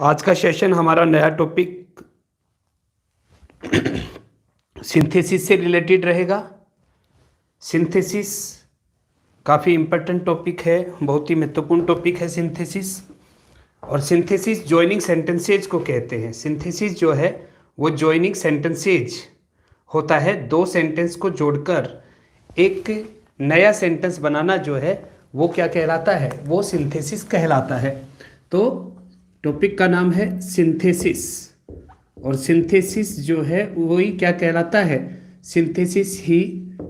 आज का सेशन हमारा नया टॉपिक सिंथेसिस से रिलेटेड रहेगा। सिंथेसिस काफ़ी इम्पोर्टेंट टॉपिक है, बहुत ही महत्वपूर्ण टॉपिक है सिंथेसिस। और सिंथेसिस जॉइनिंग सेंटेंसेज को कहते हैं। सिंथेसिस जो है वो जॉइनिंग सेंटेंसेज होता है, दो सेंटेंस को जोड़कर एक नया सेंटेंस बनाना जो है वो क्या कहलाता है, वो सिंथेसिस कहलाता है। तो टॉपिक का नाम है सिंथेसिस, और सिंथेसिस जो है वही क्या कहलाता है, सिंथेसिस ही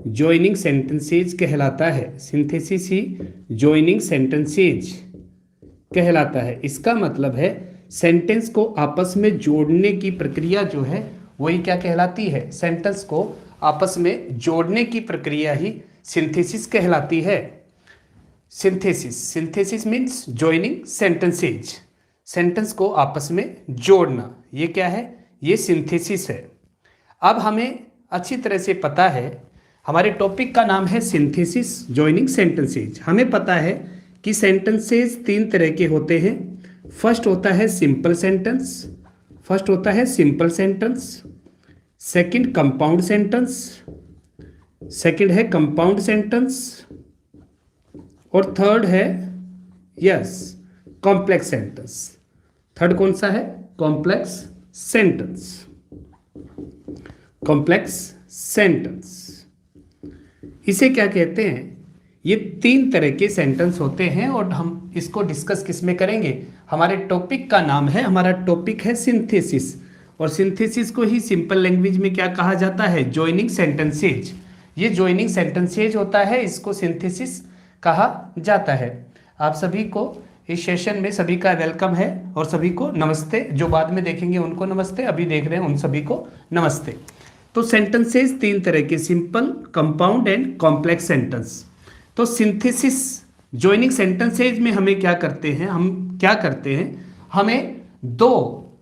जॉइनिंग सेंटेंसेज कहलाता है। सिंथेसिस ही जॉइनिंग सेंटेंसेज कहलाता है। इसका मतलब है सेंटेंस को आपस में जोड़ने की प्रक्रिया जो है वही क्या कहलाती है, सेंटेंस को आपस में जोड़ने की प्रक्रिया ही सिंथेसिस कहलाती है। Synthesis means joining sentences, sentence को आपस में जोड़ना, ये क्या है, ये सिंथेसिस है। अब हमें अच्छी तरह से पता है, हमारे टॉपिक का नाम है सिंथेसिस जॉइनिंग सेंटेंसेज। हमें पता है कि सेंटेंसेज तीन तरह के होते हैं। फर्स्ट होता है simple sentence, second compound sentence, second है कंपाउंड सेंटेंस, और थर्ड है कॉम्प्लेक्स सेंटेंस। थर्ड कौन सा है, कॉम्प्लेक्स सेंटेंस। इसे क्या कहते हैं, ये तीन तरह के सेंटेंस होते हैं, और हम इसको डिस्कस किस में करेंगे, हमारे टॉपिक का नाम है, हमारा टॉपिक है सिंथेसिस। और सिंथेसिस को ही सिंपल लैंग्वेज में क्या कहा जाता है, जॉइनिंग सेंटेंसेज। ये जॉइनिंग सेंटेंसेज होता है, इसको सिंथेसिस कहा जाता है। आप सभी को इस सेशन में सभी का वेलकम है, और सभी को नमस्ते। जो बाद में देखेंगे उनको नमस्ते, अभी देख रहे हैं उन सभी को नमस्ते। तो सेंटेंसेज तीन तरह के, simple, compound and complex sentence. तो सिंथेसिस जॉइनिंग सेंटेंसेज में हमें क्या करते हैं,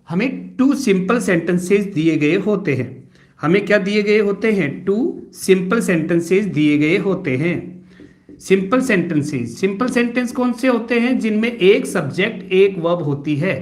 हमें टू सिंपल सेंटेंसेज दिए गए होते हैं। हमें क्या दिए गए होते हैं, टू सिंपल सेंटेंसेज दिए गए होते हैं। सिंपल सेंटेंस कौन से होते हैं, जिनमें एक सब्जेक्ट एक वर्ब होती है।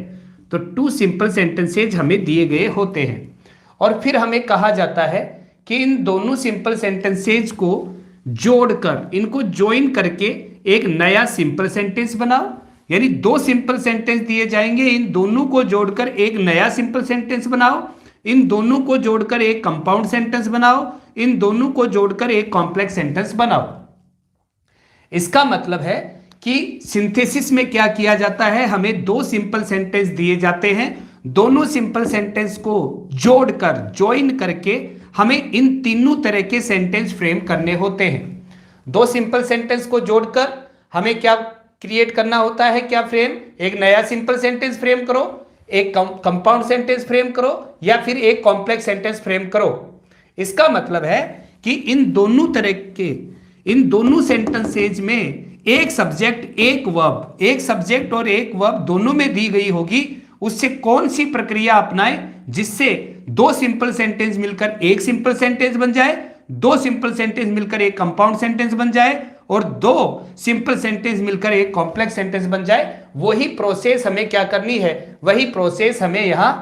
तो टू सिंपल सेंटेंसेज हमें दिए गए होते हैं, और फिर हमें कहा जाता है कि इन दोनों सिंपल सेंटेंसेज को जोड़कर, इनको ज्वाइन करके एक नया सिंपल सेंटेंस बनाओ। यानी दो सिंपल सेंटेंस दिए जाएंगे, इन दोनों को जोड़कर एक नया सिंपल सेंटेंस बनाओ, इन दोनों को जोड़कर एक कंपाउंड सेंटेंस बनाओ, इन दोनों को जोड़कर एक कॉम्प्लेक्स सेंटेंस बनाओ। इसका मतलब है कि सिंथेसिस में क्या किया जाता है, हमें दो सिंपल सेंटेंस दिए जाते हैं, दोनों सिंपल सेंटेंस को जोड़कर, ज्वाइन करके हमें इन तीनों तरह के सेंटेंस फ्रेम करने होते हैं। दो सिंपल सेंटेंस को जोड़कर हमें क्या क्रिएट करना होता है, क्या फ्रेम, एक नया सिंपल सेंटेंस फ्रेम करो, एक कंपाउंड सेंटेंस फ्रेम करो, या फिर एक कॉम्प्लेक्स सेंटेंस फ्रेम करो। इसका मतलब है कि इन दोनों सेंटेंसेज में एक सब्जेक्ट और एक वर्ब दोनों में दी गई होगी। उससे कौन सी प्रक्रिया अपनाएं जिससे दो सिंपल सेंटेंस मिलकर एक सिंपल सेंटेंस बन जाए, दो सिंपल सेंटेंस मिलकर एक कंपाउंड सेंटेंस बन जाए, और दो सिंपल सेंटेंस मिलकर एक कॉम्प्लेक्स सेंटेंस बन जाए। वही प्रोसेस हमें क्या करनी है, वही प्रोसेस हमें यहां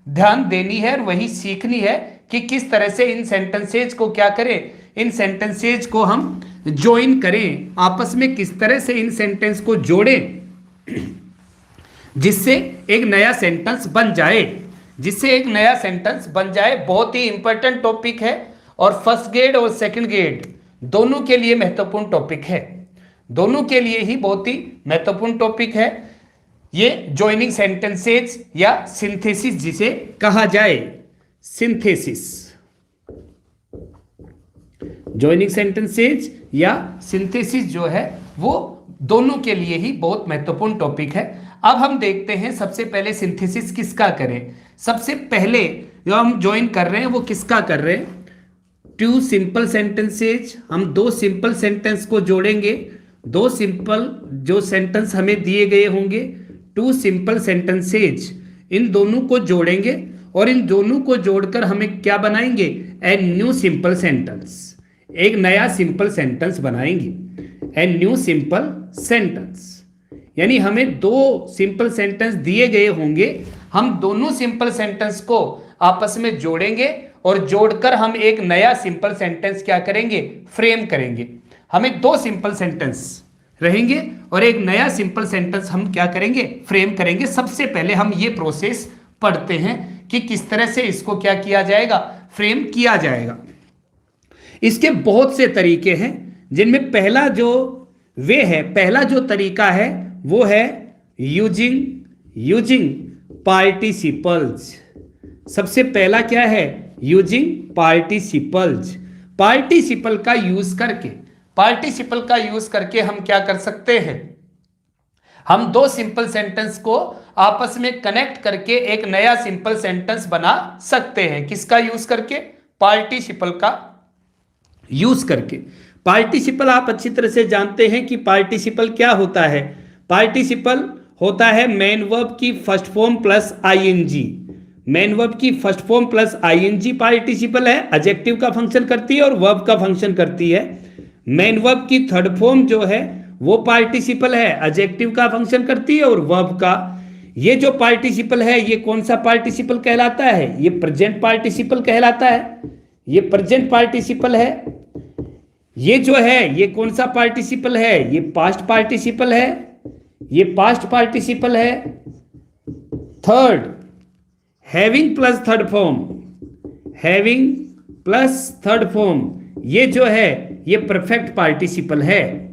ध्यान देनी है, और वही सीखनी है कि किस तरह से इन सेंटेंसेज को क्या करें, इन सेंटेंसेज को हम ज्वाइन करें, आपस में किस तरह से इन सेंटेंस को जोड़ें जिससे एक नया सेंटेंस बन जाए। बहुत ही इंपॉर्टेंट टॉपिक है, और फर्स्ट ग्रेड और सेकंड ग्रेड दोनों के लिए महत्वपूर्ण टॉपिक है, दोनों के लिए ही बहुत ही महत्वपूर्ण टॉपिक है ये जॉइनिंग सेंटेंसेज या सिंथेसिस जिसे कहा जाए। जॉइनिंग सेंटेंसेज या सिंथेसिस जो है वो दोनों के लिए ही बहुत महत्वपूर्ण टॉपिक है। अब हम देखते हैं सबसे पहले सिंथेसिस किसका करें। सबसे पहले जो हम ज्वाइन कर रहे हैं वो किसका कर रहे हैं, टू सिंपल सेंटेंसेज। हम दो सिंपल सेंटेंस को जोड़ेंगे, दो सिंपल जो सेंटेंस हमें दिए गए होंगे, टू सिंपल सेंटेंसेज, इन दोनों को जोड़ेंगे, और इन दोनों को जोड़कर हमें क्या बनाएंगे, ए न्यू सिंपल सेंटेंस, एक नया सिंपल सेंटेंस बनाएंगे, ए न्यू सिंपल सेंटेंस। यानी हमें दो सिंपल सेंटेंस दिए गए होंगे, हम दोनों सिंपल सेंटेंस को आपस में जोड़ेंगे और जोड़कर हम एक नया सिंपल सेंटेंस क्या करेंगे, फ्रेम करेंगे। हमें दो सिंपल सेंटेंस रहेंगे और एक नया सिंपल सेंटेंस हम क्या करेंगे, फ्रेम करेंगे। सबसे पहले हम ये प्रोसेस पढ़ते हैं कि किस तरह से इसको क्या किया जाएगा, फ्रेम किया जाएगा। इसके बहुत से तरीके हैं, जिनमें पहला जो तरीका है वो है यूजिंग पार्टिसिपल्स। सबसे पहला क्या है, यूजिंग पार्टिसिपल्स। पार्टिसिपल का यूज करके हम क्या कर सकते हैं, हम दो सिंपल सेंटेंस को आपस में कनेक्ट करके एक नया सिंपल सेंटेंस बना सकते हैं। किसका यूज करके, पार्टिसिपल का यूज करके। पार्टिसिपल आप अच्छी तरह से जानते हैं कि पार्टिसिपल क्या होता है। पार्टिसिपल होता है मेन वर्ब की first form plus ING. Main verb की first form plus ING participle है, एडजेक्टिव का फंक्शन करती है और वर्ब का फंक्शन करती है। मेन वर्ब की थर्ड फॉर्म जो है वो पार्टिसिपल है, एडजेक्टिव का फंक्शन करती है और वर्ब का। ये जो पार्टिसिपल है ये कौन सा पार्टिसिपल कहलाता है, ये प्रेजेंट पार्टिसिपल कहलाता है। ये प्रेजेंट पार्टिसिपल है। ये जो है ये कौन सा पार्टिसिपल है, ये पास्ट पार्टिसिपल है। ये पास्ट पार्टिसिपल है। Third, having plus third form, having plus third form, ये जो है ये परफेक्ट पार्टिसिपल है।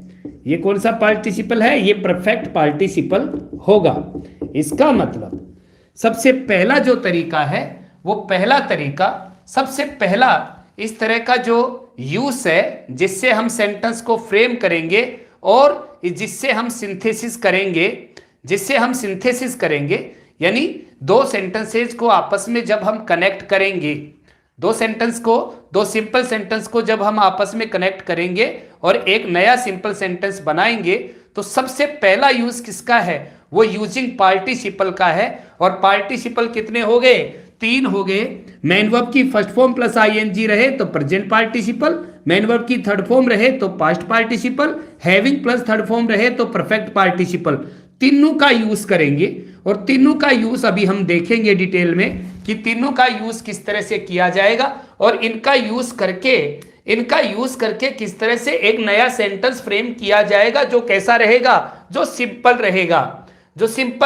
ये कौन सा पार्टिसिपल है, ये परफेक्ट पार्टिसिपल होगा। इसका मतलब सबसे पहला जो तरीका है वो पहला तरीका, सबसे पहला इस तरह का जो यूज है जिससे हम सेंटेंस को फ्रेम करेंगे और जिससे हम सिंथेसिस करेंगे, यानी दो सेंटेंसेस को आपस में जब हम कनेक्ट करेंगे, दो सिंपल सेंटेंस को जब हम आपस में कनेक्ट करेंगे और एक नया सिंपल सेंटेंस बनाएंगे, तो सबसे पहला यूज किसका है, वो यूजिंग पार्टिसिपल का है। और पार्टिसिपल कितने हो गए, 3 हो गए। मेन वर्ब की फर्स्ट फॉर्म प्लस आईएनजी रहे तो प्रेजेंट पार्टिसिपल, मेन वर्ब की थर्ड फॉर्म रहे तो past participle, having plus third form रहे तो परफेक्ट पार्टिसिपल। तीनों का यूज करेंगे और तीनों का यूज अभी हम देखेंगे डिटेल में कि तीनों का यूज किस तरह से किया जाएगा और इनका यूज करके किस तरह से एक नया सेंटेंस फ्रेम किया जाएगा जो कैसा रहेगा, जो सिंपल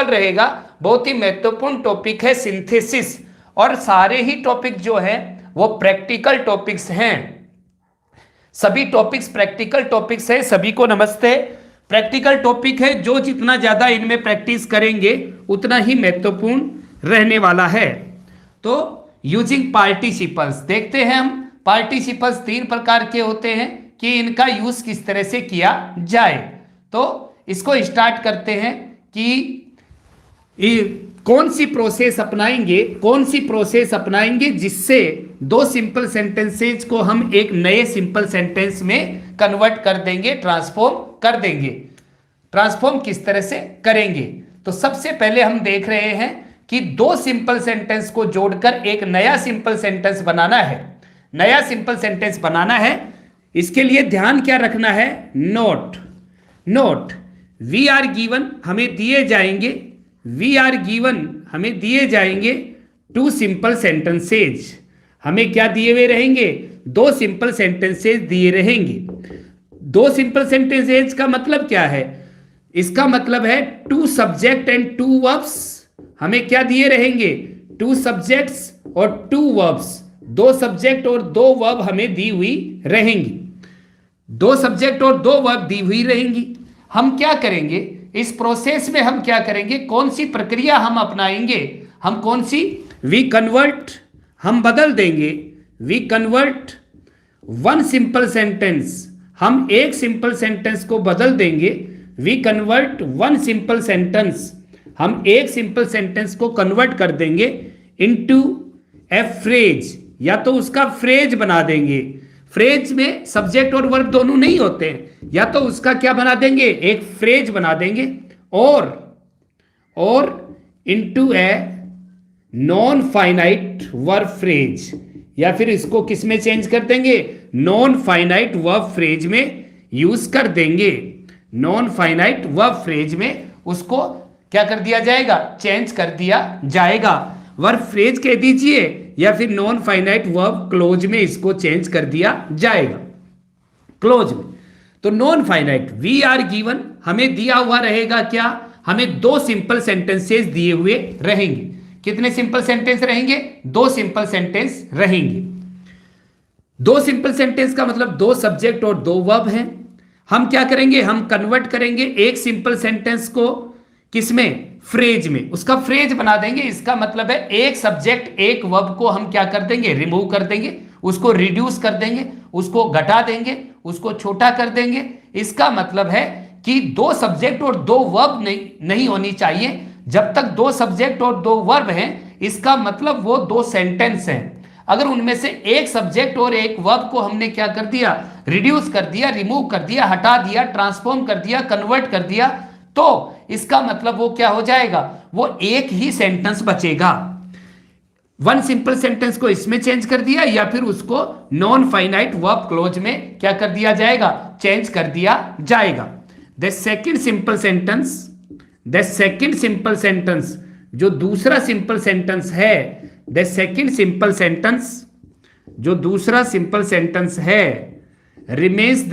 रहेगा। बहुत ही महत्वपूर्ण टॉपिक है सिंथेसिस, और सारे ही टॉपिक जो हैं वो प्रैक्टिकल टॉपिक्स हैं। सभी टॉपिक्स प्रैक्टिकल टॉपिक्स हैं। सभी को नमस्ते। प्रैक्टिकल टॉपिक है, जो जितना ज्यादा इनमें प्रैक्टिस करेंगे उतना ही महत्वपूर्ण रहने वाला है। तो यूजिंग पार्टिसिपल्स देखते हैं हम। पार्टिसिपल्स 3 प्रकार के होते हैं कि इनका यूज किस तरह से किया जाए। तो इसको स्टार्ट करते हैं कि कौन सी प्रोसेस अपनाएंगे जिससे दो सिंपल सेंटेंसेज को हम एक नए सिंपल सेंटेंस में कन्वर्ट कर देंगे, ट्रांसफॉर्म किस तरह से करेंगे। तो सबसे पहले हम देख रहे हैं कि दो सिंपल सेंटेंस को जोड़कर एक नया सिंपल सेंटेंस बनाना है। इसके लिए ध्यान क्या रखना है, नोट वी आर गिवन हमें दिए जाएंगे 2 सिंपल सेंटेंसेज। हमें क्या दिए हुए रहेंगे, 2 सिंपल सेंटेंसेज दिए रहेंगे। 2 सिंपल सेंटेंसेज का मतलब क्या है, इसका मतलब है 2 सब्जेक्ट एंड 2 वर्ब्स। हमें क्या दिए रहेंगे, 2 सब्जेक्ट्स और 2 वर्ब्स। 2 सब्जेक्ट और 2 वर्ब हमें दी हुई रहेंगी। 2 सब्जेक्ट और 2 वर्ब दी हुई रहेंगी। हम क्या करेंगे इस प्रोसेस में, हम क्या करेंगे, कौन सी प्रक्रिया हम अपनाएंगे, हम कौन सी, हम बदल देंगे। वी कन्वर्ट 1 सिंपल सेंटेंस, हम एक सिंपल सेंटेंस को बदल देंगे। वी कन्वर्ट 1 सिंपल सेंटेंस, हम एक सिंपल सेंटेंस को कन्वर्ट कर देंगे इनटू ए फ्रेज, या तो उसका फ्रेज बना देंगे। फ्रेज में सब्जेक्ट and वर्ब दोनों नहीं होते हैं, या तो उसका क्या बना देंगे, एक फ्रेज बना देंगे, और into a non finite verb phrase, या फिर इसको किस में चेंज कर देंगे, नॉन फाइनाइट वर्ब फ्रेज में यूज कर देंगे। नॉन फाइनाइट वर्ब फ्रेज में उसको क्या कर दिया जाएगा, चेंज कर दिया जाएगा। वर्ब फ्रेज कह दीजिए या फिर नॉन फाइनाइट वर्ब क्लोज में इसको चेंज कर दिया जाएगा, क्लोज में। तो non finite we are given हमें दिया हुआ रहेगा क्या, हमें दो सिंपल सेंटेंसेस दिए हुए रहेंगे। कितने सिंपल सेंटेंस रहेंगे, दो सिंपल सेंटेंस रहेंगे। दो सिंपल सेंटेंस का मतलब दो सब्जेक्ट और दो वर्ब हैं। हम क्या करेंगे, हम कन्वर्ट करेंगे एक सिंपल सेंटेंस को किसमें, फ्रेज में, उसका फ्रेज बना देंगे। इसका मतलब है एक सब्जेक्ट एक वर्ब को हम क्या कर देंगे, रिमूव कर देंगे, उसको रिड्यूस कर देंगे, उसको घटा देंगे, उसको छोटा कर देंगे। इसका मतलब है कि दो सब्जेक्ट और दो वर्ब नहीं होनी चाहिए। जब तक दो सब्जेक्ट और दो वर्ब हैं, इसका मतलब वो दो सेंटेंस हैं। अगर उनमें से एक सब्जेक्ट और एक वर्ब को हमने क्या कर दिया, रिड्यूस कर दिया, रिमूव कर दिया, हटा दिया, ट्रांसफॉर्म कर दिया, कन्वर्ट कर दिया, तो इसका मतलब वो क्या हो जाएगा, वो एक ही सेंटेंस बचेगा। वन सिंपल सेंटेंस को इसमें चेंज कर दिया या फिर उसको नॉन फाइनाइट वर्ब क्लोज में क्या कर दिया जाएगा, चेंज कर दिया जाएगा। द सेकंड सिंपल सेंटेंस जो दूसरा सिंपल सेंटेंस है, द सेकंड सिंपल सेंटेंस जो दूसरा सिंपल सेंटेंस है, रिमेन्स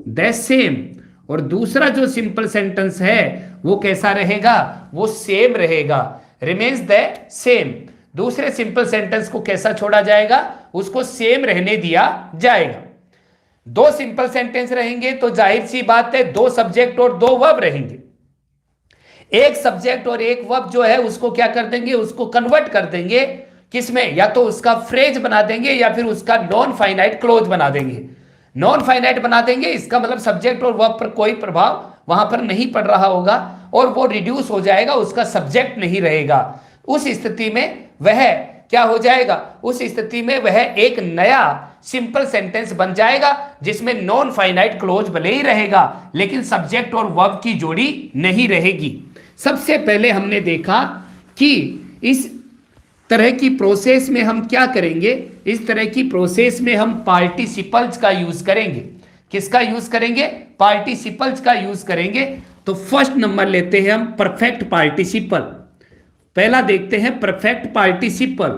द सेम। और दूसरा जो सिंपल सेंटेंस है वो कैसा रहेगा, वो सेम रहेगा, रिमेन्स द सेम। दूसरे सिंपल सेंटेंस को कैसा छोड़ा जाएगा, उसको सेम रहने दिया जाएगा। दो सिंपल सेंटेंस रहेंगे तो जाहिर सी बात है दो सब्जेक्ट और दो वर्ब रहेंगे। एक सब्जेक्ट और एक वर्ब जो है उसको क्या कर देंगे, उसको कन्वर्ट कर देंगे किसमें, या तो उसका फ्रेज बना देंगे या फिर उसका नॉन फाइनाइट क्लोज बना देंगे। नॉन फाइनाइट बना देंगे, इसका मतलब सब्जेक्ट और वर्ब पर कोई प्रभाव वहां पर नहीं पड़ रहा होगा और वो रिड्यूस हो जाएगा, उसका सब्जेक्ट नहीं रहेगा। उस स्थिति में वह क्या हो जाएगा, उस स्थिति में वह एक नया सिंपल सेंटेंस बन जाएगा जिसमें नॉन फाइनाइट क्लोज भले ही रहेगा लेकिन सब्जेक्ट और वर्ब की जोड़ी नहीं रहेगी। सबसे पहले हमने देखा कि इस तरह की प्रोसेस में हम क्या करेंगे, इस तरह की प्रोसेस में हम पार्टिसिपल्स का यूज करेंगे। किसका यूज करेंगे, पार्टिसिपल्स का यूज करेंगे। तो फर्स्ट नंबर लेते हैं हम परफेक्ट पार्टिसिपल। पहला देखते हैं परफेक्ट पार्टिसिपल।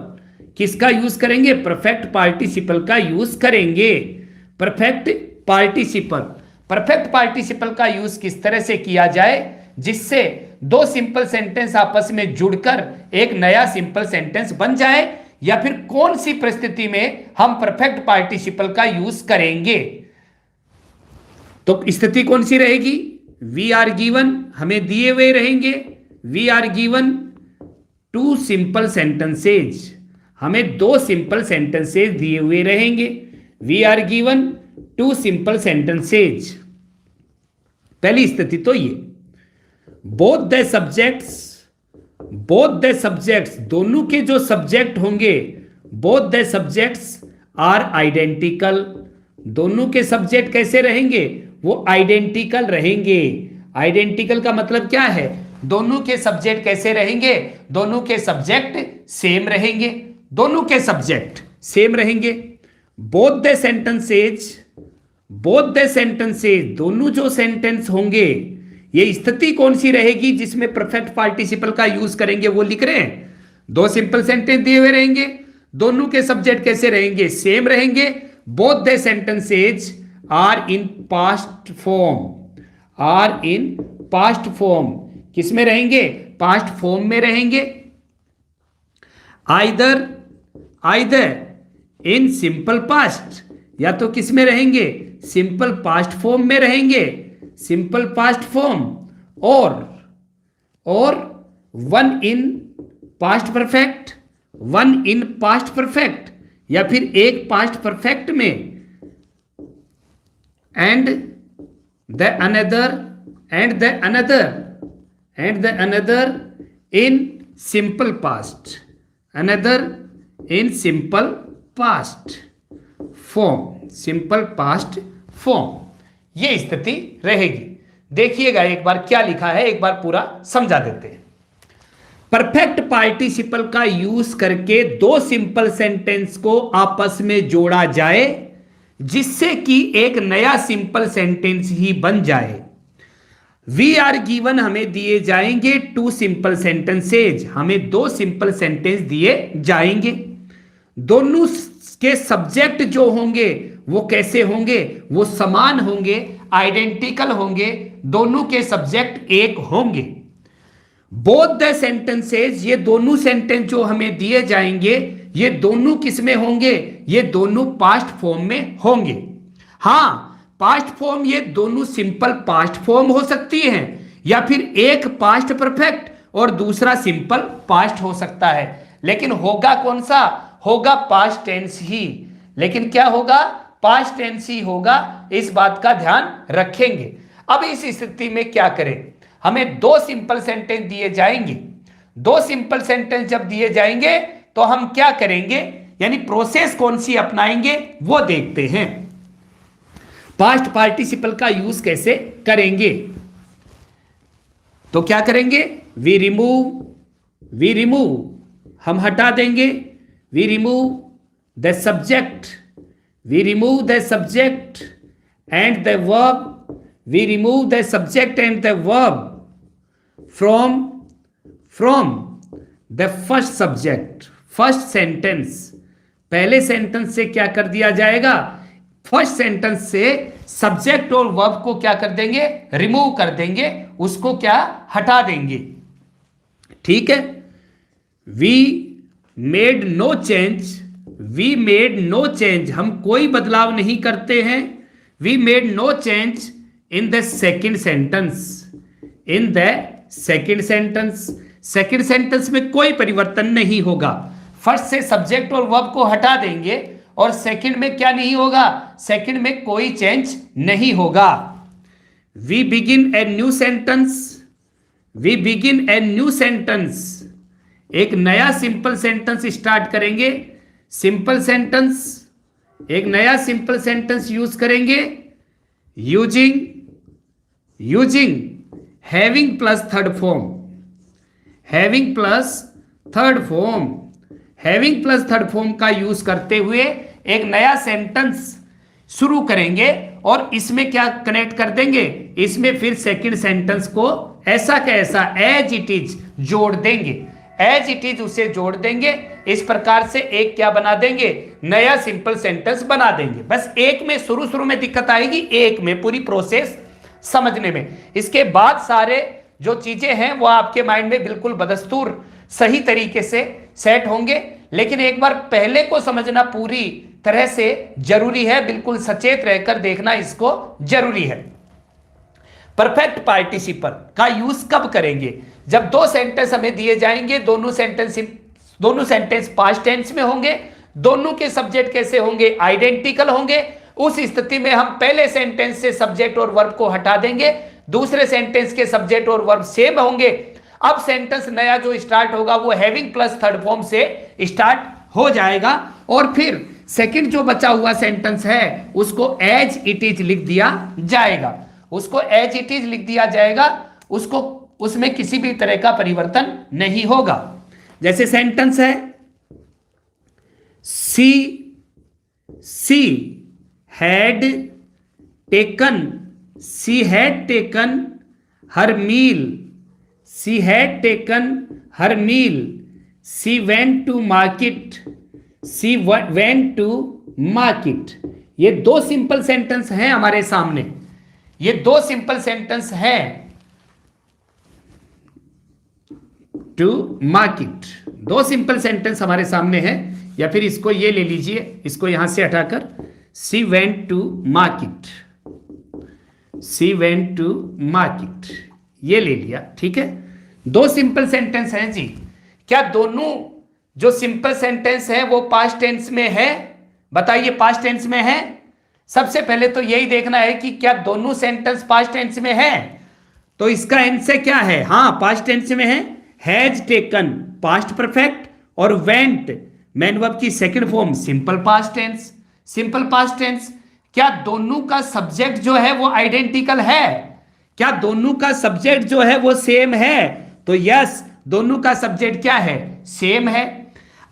किसका यूज करेंगे, परफेक्ट पार्टिसिपल का यूज करेंगे। परफेक्ट पार्टिसिपल का यूज किस तरह से किया जाए जिससे दो सिंपल सेंटेंस आपस में जुड़कर एक नया सिंपल सेंटेंस बन जाए, या फिर कौन सी परिस्थिति में हम परफेक्ट पार्टिसिपल का यूज करेंगे। तो स्थिति कौन सी रहेगी, वी आर गिवन हमें दिए हुए रहेंगे, we are given two simple sentences, हमें दो सिंपल सेंटेंसेज दिए हुए रहेंगे। We are given two simple sentences. पहली स्थिति तो ये, बोथ द सब्जेक्ट्स दोनों के जो सब्जेक्ट होंगे, both the subjects are identical. दोनों के सब्जेक्ट कैसे रहेंगे, वो आइडेंटिकल रहेंगे। आइडेंटिकल का मतलब क्या है, दोनों के सब्जेक्ट कैसे रहेंगे, दोनों के सब्जेक्ट सेम रहेंगे, दोनों के सब्जेक्ट सेम रहेंगे। बोथ द सेंटेंसेज दोनों जो सेंटेंस होंगे, ये स्थिति कौन सी रहेगी जिसमें परफेक्ट पार्टिसिपल का यूज करेंगे, वो लिख रहे हैं। दो सिंपल सेंटेंस दिए हुए रहेंगे, दोनों के सब्जेक्ट कैसे रहेंगे, सेम रहेंगे। Both the sentences are in past form, किसमें रहेंगे, पास्ट फॉर्म में रहेंगे। आइदर इन सिंपल पास्ट, या तो किस में रहेंगे, सिंपल पास्ट फॉर्म में रहेंगे, सिंपल पास्ट फॉर्म, और वन इन पास्ट परफेक्ट, या फिर एक पास्ट परफेक्ट में, and the another in simple past form. ये स्थिति रहेगी। देखिएगा एक बार क्या लिखा है, एक बार पूरा समझा देते हैं। परफेक्ट पार्टिसिपल का यूज करके दो सिंपल सेंटेंस को आपस में जोड़ा जाए जिससे कि एक नया सिंपल सेंटेंस ही बन जाए। वी आर गिवन हमें दिए जाएंगे टू सिंपल सेंटेंसेज, हमें दो सिंपल सेंटेंस दिए जाएंगे। दोनों के सब्जेक्ट जो होंगे वो कैसे होंगे, वो समान होंगे, आइडेंटिकल होंगे, दोनों के सब्जेक्ट एक होंगे। बोथ द सेंटेंसेज, ये दोनों सेंटेंस जो हमें दिए जाएंगे ये दोनों किस में होंगे, ये दोनों पास्ट फॉर्म में होंगे। हां, पास्ट फॉर्म ये दोनों सिंपल पास्ट फॉर्म हो सकती है, या फिर एक पास्ट परफेक्ट और दूसरा सिंपल पास्ट हो सकता है, लेकिन होगा कौन सा, होगा पास्ट टेंस ही। लेकिन क्या होगा, पास्ट टेंस ही होगा, इस बात का ध्यान रखेंगे। अब इस स्थिति में क्या करें, हमें दो सिंपल सेंटेंस दिए जाएंगे। दो सिंपल सेंटेंस जब दिए जाएंगे तो हम क्या करेंगे, यानी प्रोसेस कौन सी अपनाएंगे वो देखते हैं। पास्ट पार्टिसिपल का यूज कैसे करेंगे, तो क्या करेंगे, वी रिमूव, हम हटा देंगे, we remove the subject and the verb, we remove the subject and the verb from the first subject. First sentence, पहले सेंटेंस से क्या कर दिया जाएगा, फर्स्ट सेंटेंस से सब्जेक्ट और वर्ब को क्या कर देंगे, रिमूव कर देंगे, उसको क्या हटा देंगे। ठीक है, वी मेड नो चेंज, हम कोई बदलाव नहीं करते हैं। We made no change in the second sentence में कोई परिवर्तन नहीं होगा। फर्स्ट से सब्जेक्ट और वर्ब को हटा देंगे और सेकंड में क्या नहीं होगा, सेकंड में कोई चेंज नहीं होगा। We begin a new sentence, एक नया सिंपल सेंटेंस स्टार्ट करेंगे। एक नया सिंपल सेंटेंस यूज करेंगे using having plus third form का यूज करते हुए एक नया सेंटेंस शुरू करेंगे और इसमें क्या कनेक्ट कर देंगे, इसमें फिर सेकंड सेंटेंस को ऐसा कैसा एज इट इज जोड़ देंगे, उसे जोड़ देंगे। इस प्रकार से एक क्या बना देंगे, नया सिंपल सेंटेंस बना देंगे। बस एक में शुरू में दिक्कत आएगी, एक में पूरी प्रोसेस समझने में। इसके बाद सारे जो चीजें हैं वो आपके माइंड में बिल्कुल बदस्तूर सही तरीके से सेट होंगे। लेकिन एक बार पहले को समझना पूरी तरह से जरूरी है, बिल्कुल सचेत रहकर देखना इसको जरूरी है। परफेक्ट पार्टिसिपल का यूज कब करेंगे, जब दो सेंटेंस हमें दिए जाएंगे, दोनों सेंटेंस पास्ट टेंस में होंगे, दोनों के सब्जेक्ट कैसे होंगे, आइडेंटिकल होंगे। उस स्थिति में हम पहले सेंटेंस से सब्जेक्ट और वर्ब को हटा देंगे, दूसरे सेंटेंस के सब्जेक्ट और वर्ब सेम होंगे। अब सेंटेंस नया जो स्टार्ट होगा वो हैविंग प्लस थर्ड फॉर्म से स्टार्ट हो जाएगा और फिर सेकंड जो बचा हुआ सेंटेंस है उसको एज इट इज लिख दिया जाएगा, उसको उसमें किसी भी तरह का परिवर्तन नहीं होगा। जैसे सेंटेंस है she had taken her meal, she went to market. ये दो सिंपल सेंटेंस हैं हमारे सामने, ये दो सिंपल सेंटेंस हैं। टू मार्केट, दो सिंपल सेंटेंस हमारे सामने हैं। या फिर इसको ये ले लीजिए, इसको यहां से हटाकर सी वेंट टू मार्केट, ये ले लिया। ठीक है, दो सिंपल सेंटेंस हैं जी। क्या दोनों जो सिंपल सेंटेंस है वो पास्ट टेंस में है, बताइए पास्ट टेंस में है। सबसे पहले तो यही देखना है कि क्या दोनों सेंटेंस पास्ट टेंस में है। तो इसका आंसर क्या है, हाँ पास्ट टेंस में है। हैज टेकन पास्ट परफेक्ट और वेंट मैन वर्ब की second form simple past tense. क्या दोनों का सब्जेक्ट जो है वो आइडेंटिकल है, क्या दोनों का सब्जेक्ट जो है वो सेम है, तो यस दोनों का सब्जेक्ट क्या है, सेम है।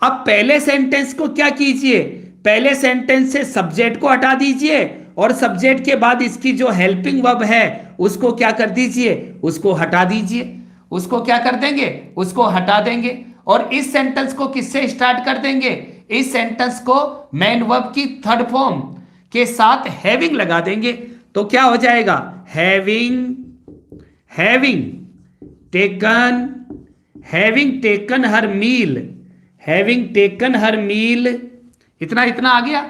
अब पहले सेंटेंस को क्या कीजिए, पहले सेंटेंस से सब्जेक्ट को हटा दीजिए और सब्जेक्ट के बाद इसकी जो हेल्पिंग वर्ब है उसको क्या कर दीजिए, उसको हटा दीजिए। उसको क्या कर देंगे, उसको हटा देंगे। और इस सेंटेंस को किससे स्टार्ट कर देंगे, इस सेंटेंस को मेन वर्ब की थर्ड फॉर्म के साथ हैविंग लगा देंगे। तो क्या हो जाएगा, हैविंग हैविंग टेकन हर मील, हैविंग टेकन हर मील, इतना आ गया,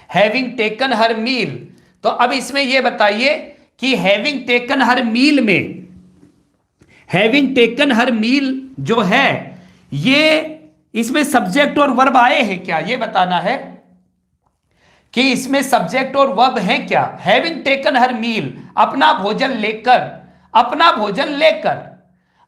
हैविंग टेकन हर मील। तो अब इसमें यह बताइए कि हैविंग टेकन हर मील में, हैविंग टेकन हर मील जो है ये इसमें सब्जेक्ट और वर्ब आए हैं क्या, ये बताना है कि इसमें सब्जेक्ट और वर्ब है क्या। हैविंग टेकन हर मील, अपना भोजन लेकर, अपना भोजन लेकर,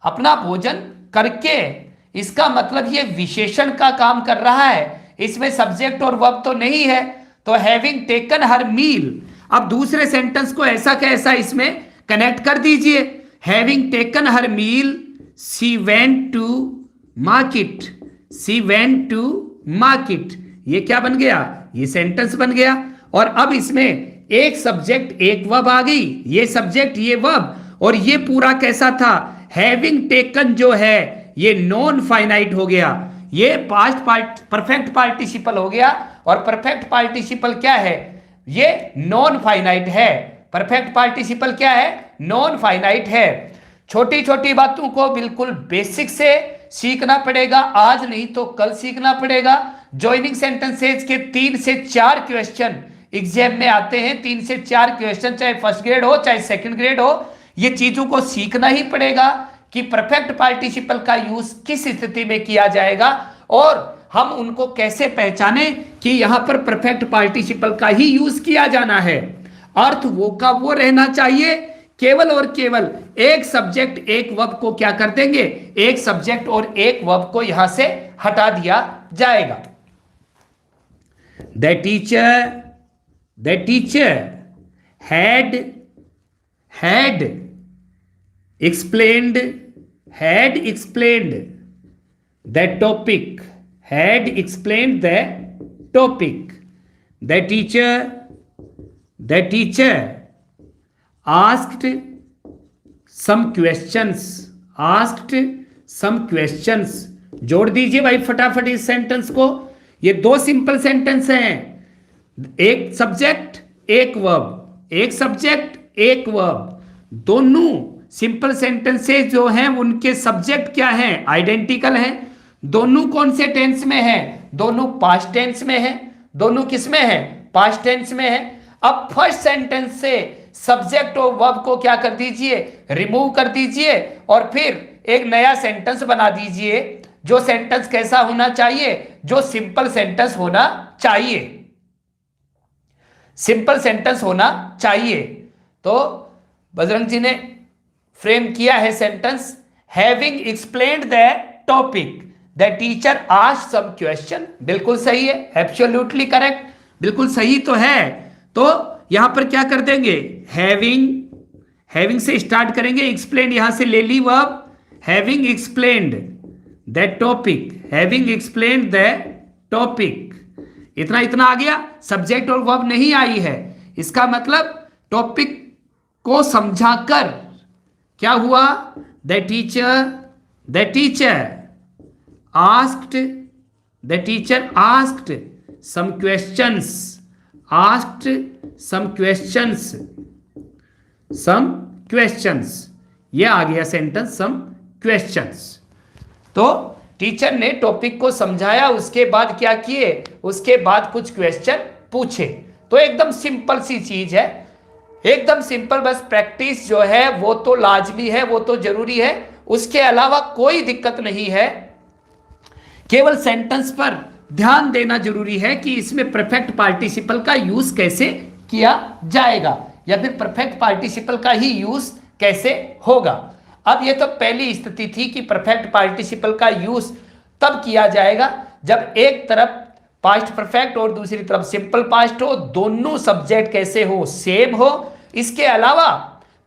अपना भोजन करके, इसका मतलब ये विशेषण का काम कर रहा है, इसमें सब्जेक्ट और वर्ब तो नहीं है। तो हैविंग टेकन हर मील, अब दूसरे सेंटेंस को ऐसा कैसा इसमें कनेक्ट कर दीजिए। Having taken her meal she went to market, she went to market, ये क्या बन गया, ये सेंटेंस बन गया। और अब इसमें एक सब्जेक्ट एक वर्ब आ गई, ये सब्जेक्ट ये वर्ब, और ये पूरा कैसा था, हैविंग टेकन जो है ये नॉन फाइनाइट हो गया, ये पास्ट परफेक्ट पार्टिसिपल हो गया। और परफेक्ट पार्टिसिपल क्या है, ये नॉन फाइनाइट है। परफेक्ट पार्टिसिपल क्या है, नॉन फाइनाइट है। छोटी छोटी बातों को बिल्कुल बेसिक से सीखना पड़ेगा, आज नहीं तो कल सीखना पड़ेगा। जॉइनिंग सेंटेंसेज के 3 से 4 क्वेश्चन एग्जाम में आते हैं, 3 से 4 क्वेश्चन, चाहे फर्स्ट ग्रेड हो चाहे सेकंड ग्रेड हो, ये चीजों को सीखना ही पड़ेगा कि परफेक्ट पार्टिसिपल का यूज किस स्थिति में किया जाएगा और हम उनको कैसे पहचाने कि यहां पर परफेक्ट पार्टिसिपल का ही यूज किया जाना है। अर्थ वो का वो रहना चाहिए, केवल और केवल एक सब्जेक्ट एक वर्ब को क्या कर देंगे, एक सब्जेक्ट और एक वर्ब को यहां से हटा दिया जाएगा। The teacher had explained the topic, had explained the topic. The teacher asked some questions, जोड़ दीजिए भाई फटाफट इस सेंटेंस को। ये 2 सिंपल सेंटेंस हैं, एक सब्जेक्ट एक वर्ब, एक सब्जेक्ट एक वर्ब। दोनों सिंपल सेंटेंसेस जो हैं उनके सब्जेक्ट क्या हैं, आइडेंटिकल हैं। दोनों कौन से टेंस में हैं, दोनों पास्ट टेंस में हैं। दोनों किस में हैं, पास्ट टेंस में हैं। अब फर्स्ट सेंटेंस से सब्जेक्ट और वर्ब को क्या कर दीजिए, रिमूव कर दीजिए और फिर एक नया सेंटेंस बना दीजिए। जो सेंटेंस कैसा होना चाहिए, जो सिंपल सेंटेंस होना चाहिए, सिंपल सेंटेंस होना चाहिए। तो बजरंग जी ने फ्रेम किया है sentence, having explained the topic the teacher asked some question. बिल्कुल सही है, एब्सोल्युटली करेक्ट, बिल्कुल सही तो है। तो यहां पर क्या कर देंगे, हैविंग से स्टार्ट करेंगे, एक्सप्लेन यहां से ले ली verb, having explained the topic, having explained the topic. इतना आ गया, सब्जेक्ट और वर्ब नहीं आई है। इसका मतलब टॉपिक को समझाकर क्या हुआ, the teacher asked some questions, ये आ गया सेंटेंस सम क्वेश्चंस। तो टीचर ने टॉपिक को समझाया, उसके बाद क्या किए, उसके बाद कुछ क्वेश्चन पूछे। तो एकदम सिंपल सी चीज है, एकदम सिंपल। बस प्रैक्टिस जो है वो तो लाजमी है, वो तो जरूरी है, उसके अलावा कोई दिक्कत नहीं है। केवल सेंटेंस पर ध्यान देना जरूरी है कि इसमें परफेक्ट पार्टिसिपल का यूज कैसे किया जाएगा या फिर परफेक्ट पार्टिसिपल का ही यूज कैसे होगा। अब ये तो पहली स्थिति थी कि परफेक्ट पार्टिसिपल का यूज तब किया जाएगा जब एक तरफ पास्ट परफेक्ट और दूसरी तरफ सिंपल पास्ट हो, दोनों सब्जेक्ट कैसे हो, सेम हो। इसके अलावा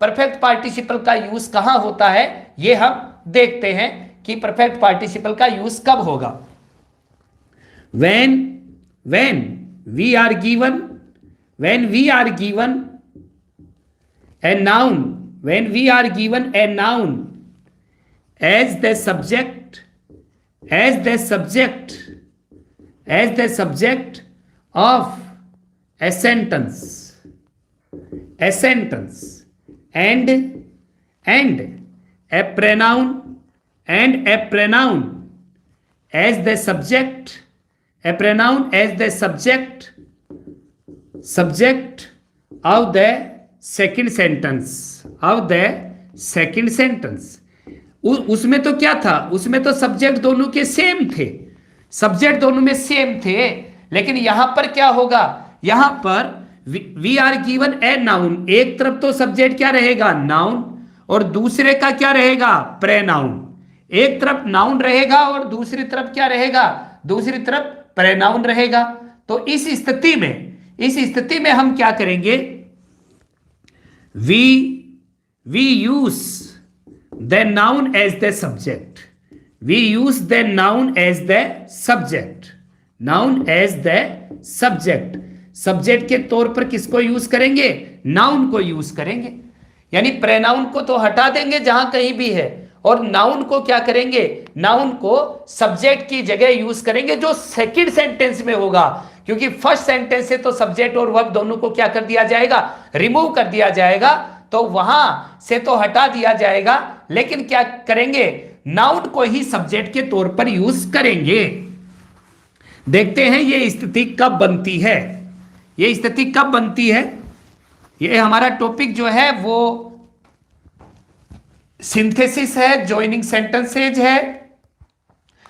परफेक्ट पार्टिसिपल का यूज कहां होता है ये हम देखते हैं कि परफेक्ट पार्टिसिपल का यूज कब होगा। when we are given when we are given a noun, when we are given a noun as the subject, as the subject, as the subject of a sentence, a sentence, and a pronoun, and a pronoun as the subject, a pronoun as the subject, subject of the second sentence, of the second sentence. उसमें तो क्या था, उसमें तो subject दोनों के same थे, subject दोनों में सेम थे, लेकिन यहां पर क्या होगा, यहां पर we are given a noun, एक तरफ तो सब्जेक्ट क्या रहेगा, नाउन, और दूसरे का क्या रहेगा, प्रेनाउन। एक तरफ नाउन रहेगा और दूसरी तरफ क्या रहेगा, दूसरी तरफ प्रेनाउन रहेगा। तो इस स्थिति में हम क्या करेंगे, we use the noun as the subject, we use the noun as the subject, noun as the subject. Subject के तौर पर किसको यूज करेंगे, नाउन को यूज करेंगे, यानी प्रेनाउन को तो हटा देंगे जहां कहीं भी है, और नाउन को क्या करेंगे, नाउन को सब्जेक्ट की जगह यूज करेंगे जो सेकंड सेंटेंस में होगा, क्योंकि फर्स्ट सेंटेंस से तो सब्जेक्ट और वर्ब दोनों को क्या कर दिया जाएगा, रिमूव कर दिया जाएगा, तो वहां से तो हटा दिया जाएगा, लेकिन क्या करेंगे, नाउन को ही सब्जेक्ट के तौर पर यूज करेंगे। देखते हैं ये स्थिति कब बनती है, ये स्थिति कब बनती है। ये हमारा टॉपिक जो है वो सिंथेसिस है, जॉइनिंग सेंटेंसेज है,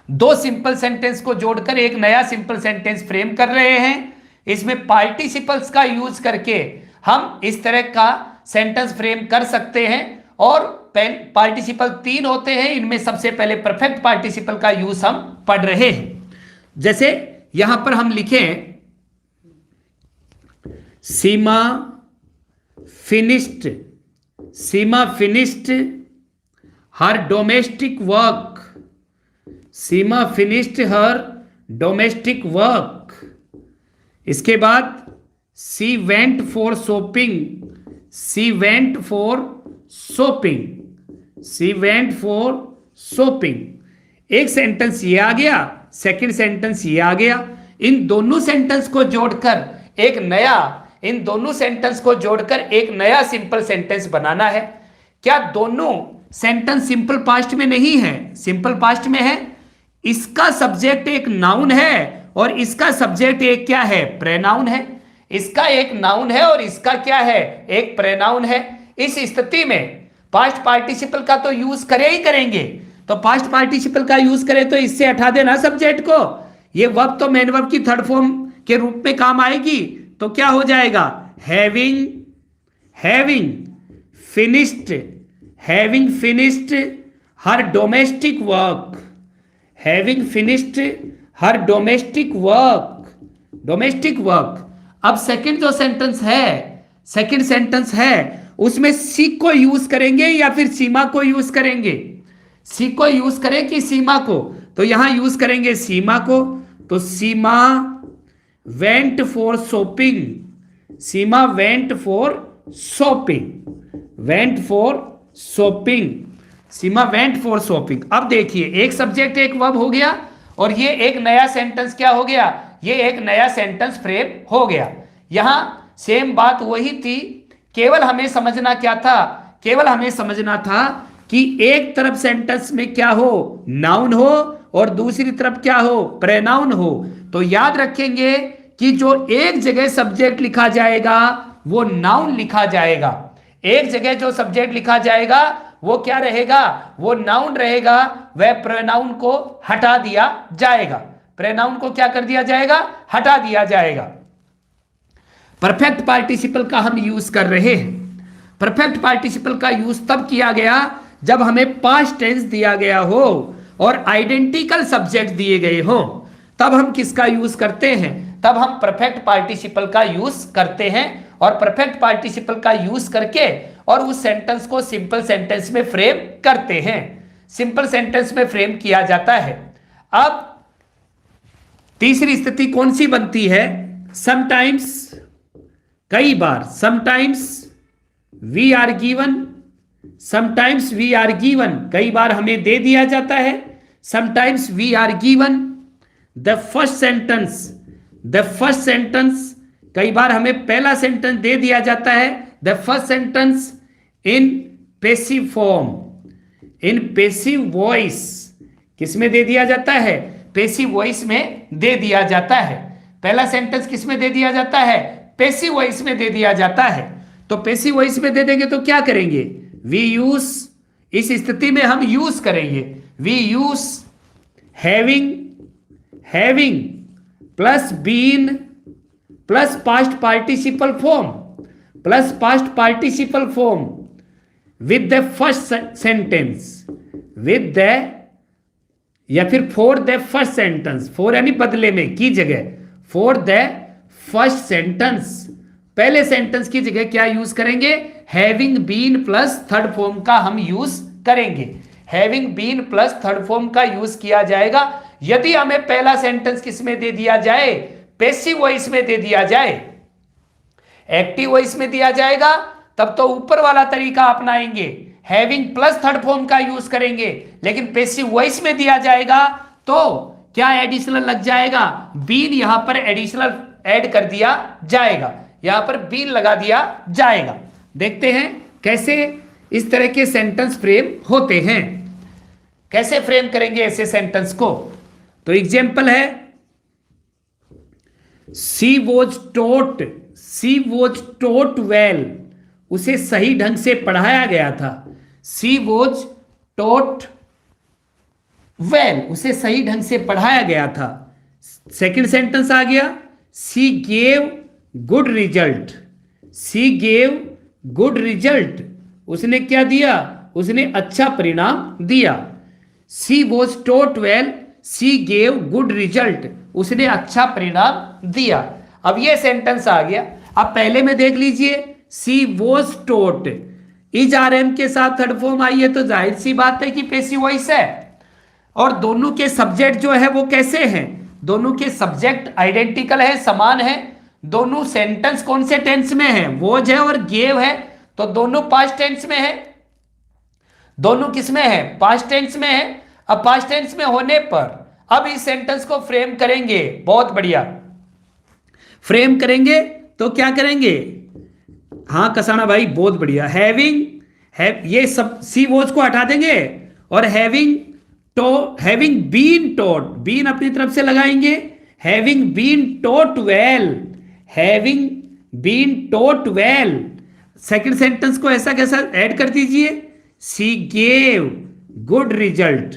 दो सिंपल सेंटेंस को जोड़कर एक नया सिंपल सेंटेंस फ्रेम कर रहे हैं। इसमें पार्टिसिपल्स का यूज करके हम इस तरह का सेंटेंस फ्रेम कर सकते हैं, और पार्टिसिपल 3 होते हैं, इनमें सबसे पहले परफेक्ट पार्टिसिपल का यूज हम पढ़ रहे हैं। जैसे यहां पर हम लिखें, Seema finished, Seema finished her domestic work, Seema finished her domestic work. इसके बाद she went for shopping, she went for shopping, she went for shopping. एक सेंटेंस ये आ गया, सेकंड सेंटेंस ये आ गया। इन दोनों सेंटेंस को जोड़कर एक नया, इन दोनों सेंटेंस को जोड़कर एक नया सिंपल सेंटेंस बनाना है। क्या दोनों सेंटेंस सिंपल पास्ट में नहीं है, सिंपल पास्ट में है। इसका सब्जेक्ट एक नाउन है और इसका सब्जेक्ट एक क्या है, प्रेनाउन है। इसका एक नाउन है और इसका क्या है, एक प्रेनाउन है। इस स्थिति में पास्ट पार्टिसिपल का तो यूज करे ही करेंगे, तो पास्ट पार्टिसिपल का यूज करें तो इससे हटा देना सब्जेक्ट को। ये वर्ब तो मेन वर्ब की थर्ड फॉर्म के रूप में काम आएगी, तो क्या हो जाएगा, having, having finished, having finished her domestic work, having finished her domestic work, domestic work. अब सेकंड जो सेंटेंस है, सेकंड सेंटेंस है, उसमें सी को यूज करेंगे या फिर सीमा को यूज करेंगे, सी को यूज करें कि सीमा को, तो यहां यूज करेंगे सीमा को। तो Seema went for shopping, Seema went for shopping, went for shopping, Seema went for shopping. अब देखिए एक सब्जेक्ट एक वर्ब हो गया और ये एक नया सेंटेंस क्या हो गया, ये एक नया सेंटेंस फ्रेम हो गया। यहां सेम बात वही थी, केवल हमें समझना क्या था, केवल हमें समझना था कि एक तरफ सेंटेंस में क्या हो, नाउन हो, और दूसरी तरफ क्या हो, प्रेनाउन हो। तो याद रखेंगे कि जो एक जगह सब्जेक्ट लिखा जाएगा वो नाउन लिखा जाएगा, एक जगह जो सब्जेक्ट लिखा जाएगा वो क्या रहेगा, वो नाउन रहेगा, वह प्रोनाउन को हटा दिया जाएगा, प्रोनाउन को क्या कर दिया जाएगा, हटा दिया जाएगा। परफेक्ट पार्टिसिपल का हम यूज कर रहे हैं। परफेक्ट पार्टिसिपल का यूज तब किया गया जब हमें पास्ट टेंस दिया गया हो और आइडेंटिकल सब्जेक्ट दिए गए हो, तब हम किसका यूज करते हैं, तब हम परफेक्ट पार्टिसिपल का यूज करते हैं। और परफेक्ट पार्टिसिपल का यूज करके और उस सेंटेंस को सिंपल सेंटेंस में फ्रेम करते हैं, सिंपल सेंटेंस में फ्रेम किया जाता है। अब तीसरी स्थिति कौन सी बनती है, समटाइम्स कई बार, sometimes we are given, sometimes we are given, कई बार हमें दे दिया जाता है, sometimes we are given the first sentence, the first sentence, कई बार हमें पहला सेंटेंस दे दिया जाता है, the first sentence in passive form, in passive voice, किसमें दे दिया जाता है, पैसिव वॉइस में दे दिया जाता है। पहला सेंटेंस किसमें दे दिया जाता है, पैसिव वॉइस में दे दिया जाता है। तो पैसिव वॉइस में दे देंगे तो क्या करेंगे, वी यूज, इस स्थिति में हम यूज करेंगे, we use having, having plus been plus past participle form, plus past participle form with the first sentence, with the, या फिर for the first sentence, for यानी बदले में की जगह, फॉर द फर्स्ट सेंटेंस, पहले सेंटेंस की जगह क्या यूज करेंगे, having been plus third form का हम यूज करेंगे। Having been plus third form का यूज किया जाएगा यदि हमें पहला सेंटेंस किसमें दे दिया जाए, पैसिव वॉइस में दे दिया जाए। एक्टिव वॉइस में दिया जाएगा तब तो ऊपर वाला तरीका अपनाएंगे, हैविंग प्लस थर्ड फॉर्म का यूज करेंगे, लेकिन पैसिव वॉइस में दिया जाएगा तो क्या एडिशनल लग जाएगा, बीन यहां पर एडिशनल ऐड कर दिया जाएगा, यहां पर बीन लगा दिया जाएगा। देखते हैं कैसे इस तरह के सेंटेंस फ्रेम होते हैं, कैसे फ्रेम करेंगे ऐसे सेंटेंस को। तो एग्जाम्पल है, she was taught, she was taught well, उसे सही ढंग से पढ़ाया गया था, सी वॉज टोट वेल, उसे सही ढंग से पढ़ाया गया था। सेकंड सेंटेंस आ गया, she gave good result, she gave good result, उसने क्या दिया, उसने अच्छा परिणाम दिया। She was taught well, she gave good result, उसने अच्छा परिणाम दिया। अब ये सेंटेंस आ गया। अब पहले में देख लीजिए, she was taught, is are am के साथ थर्ड फॉर्म आई है तो जाहिर सी बात है कि पैसिव वॉइस है, और दोनों के सब्जेक्ट जो है वो कैसे हैं, दोनों के सब्जेक्ट आइडेंटिकल है, समान है। दोनों सेंटेंस कौन से टेंस में है, वॉज है और गेव है, तो दोनों पास्ट टेंस में है। दोनों किस में है, पास्ट टेंस में है। अब पास्ट टेंस में होने पर अब इस सेंटेंस को फ्रेम करेंगे, बहुत बढ़िया फ्रेम करेंगे। तो क्या करेंगे, हाँ कसाना भाई बहुत बढ़िया, हैविंग, ये सब सी वॉज को हटा देंगे और having having been taught, been अपनी तरफ से लगाएंगे, having been taught well, having been taught well. Second sentence को ऐसा कैसा ऐड कर दीजिए, she gave good result,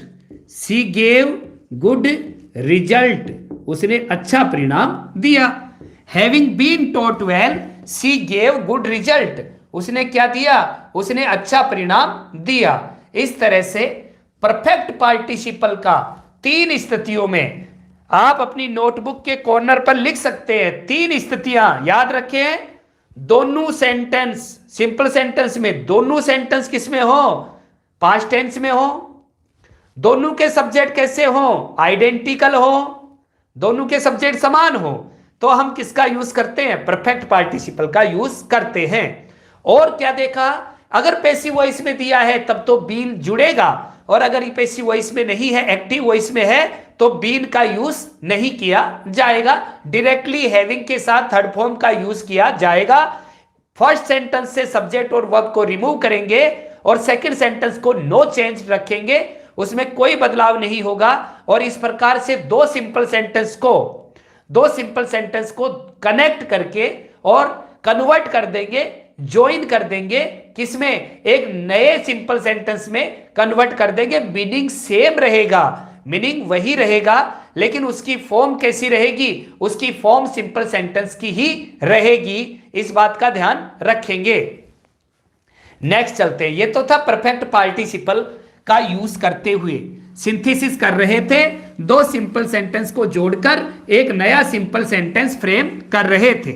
she gave good result, उसने अच्छा परिणाम दिया। Having been taught well, she gave good result, उसने क्या दिया, उसने अच्छा परिणाम दिया। इस तरह से परफेक्ट पार्टिसिपल का 3 स्थितियों में आप अपनी नोटबुक के कॉर्नर पर लिख सकते हैं। 3 स्थितियां याद रखें, दोनों सेंटेंस, सिंपल सेंटेंस में दोनों सेंटेंस किसमें हो, पास्ट टेंस में हो, दोनों के सब्जेक्ट कैसे हो, आइडेंटिकल हो, दोनों के सब्जेक्ट समान हो, तो हम किसका यूज करते हैं, परफेक्ट पार्टिसिपल का यूज करते हैं। और क्या देखा, अगर पैसिव वॉइस में दिया है तब तो बीन जुड़ेगा, और अगर ये पैसिव वॉइस में नहीं है, एक्टिव वॉइस में है, तो बीन का यूज नहीं किया जाएगा, डायरेक्टली हैविंग के साथ थर्ड फॉर्म का यूज किया जाएगा। फर्स्ट सेंटेंस से सब्जेक्ट और वर्ब को रिमूव करेंगे और सेकंड सेंटेंस को नो चेंज रखेंगे, उसमें कोई बदलाव नहीं होगा। और इस प्रकार से दो सिंपल सेंटेंस को कनेक्ट करके और कन्वर्ट कर देंगे, ज्वाइन कर देंगे, किसमें, एक नए सिंपल सेंटेंस में कन्वर्ट कर देंगे। मीनिंग सेम रहेगा, मीनिंग वही रहेगा, लेकिन उसकी फॉर्म कैसी रहेगी, उसकी फॉर्म सिंपल सेंटेंस की ही रहेगी। इस बात का ध्यान रखेंगे। नेक्स्ट चलते हैं। ये तो था परफेक्ट पार्टिसिपल का यूज करते हुए सिंथेसिस कर रहे थे, 2 सिंपल सेंटेंस को जोड़कर एक नया सिंपल सेंटेंस फ्रेम कर रहे थे।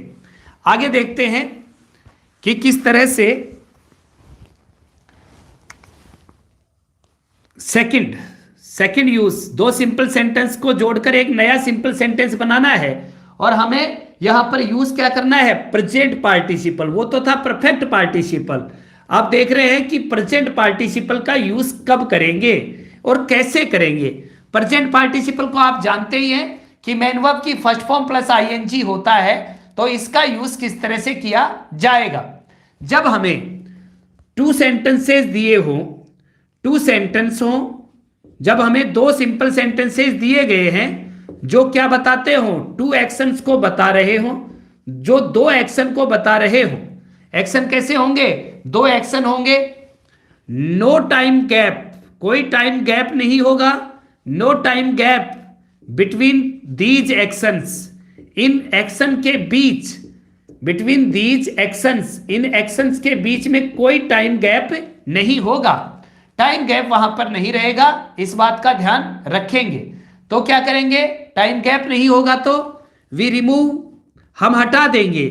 आगे देखते हैं कि किस तरह से सेकंड यूज, 2 सिंपल सेंटेंस को जोड़कर एक नया सिंपल सेंटेंस बनाना है और हमें यहां पर यूज क्या करना है, प्रेजेंट पार्टिसिपल। वो तो था परफेक्ट पार्टिसिपल, आप देख रहे हैं कि प्रेजेंट पार्टिसिपल का यूज कब करेंगे और कैसे करेंगे। प्रेजेंट पार्टिसिपल को आप जानते ही हैं कि मेन वर्ब की फर्स्ट फॉर्म प्लस आईएनजी होता है, तो इसका यूज किस तरह से किया जाएगा। जब हमें टू सेंटेंसेस दिए हो, टू सेंटेंस हो, जब हमें दो सिंपल सेंटेंसेस दिए गए हैं जो क्या बताते हो, टू एक्शंस को बता रहे हो, जो दो एक्शन को बता रहे हो। एक्शन कैसे होंगे, दो एक्शन होंगे, नो टाइम गैप, कोई टाइम गैप नहीं होगा, no time gap between these actions, इन एक्शन के बीच, बिटवीन दीज एक्शंस, इन एक्शंस के बीच में कोई टाइम गैप नहीं होगा। टाइम गैप वहां पर नहीं रहेगा, इस बात का ध्यान रखेंगे। तो क्या करेंगे, टाइम गैप नहीं होगा तो वी रिमूव, हम हटा देंगे,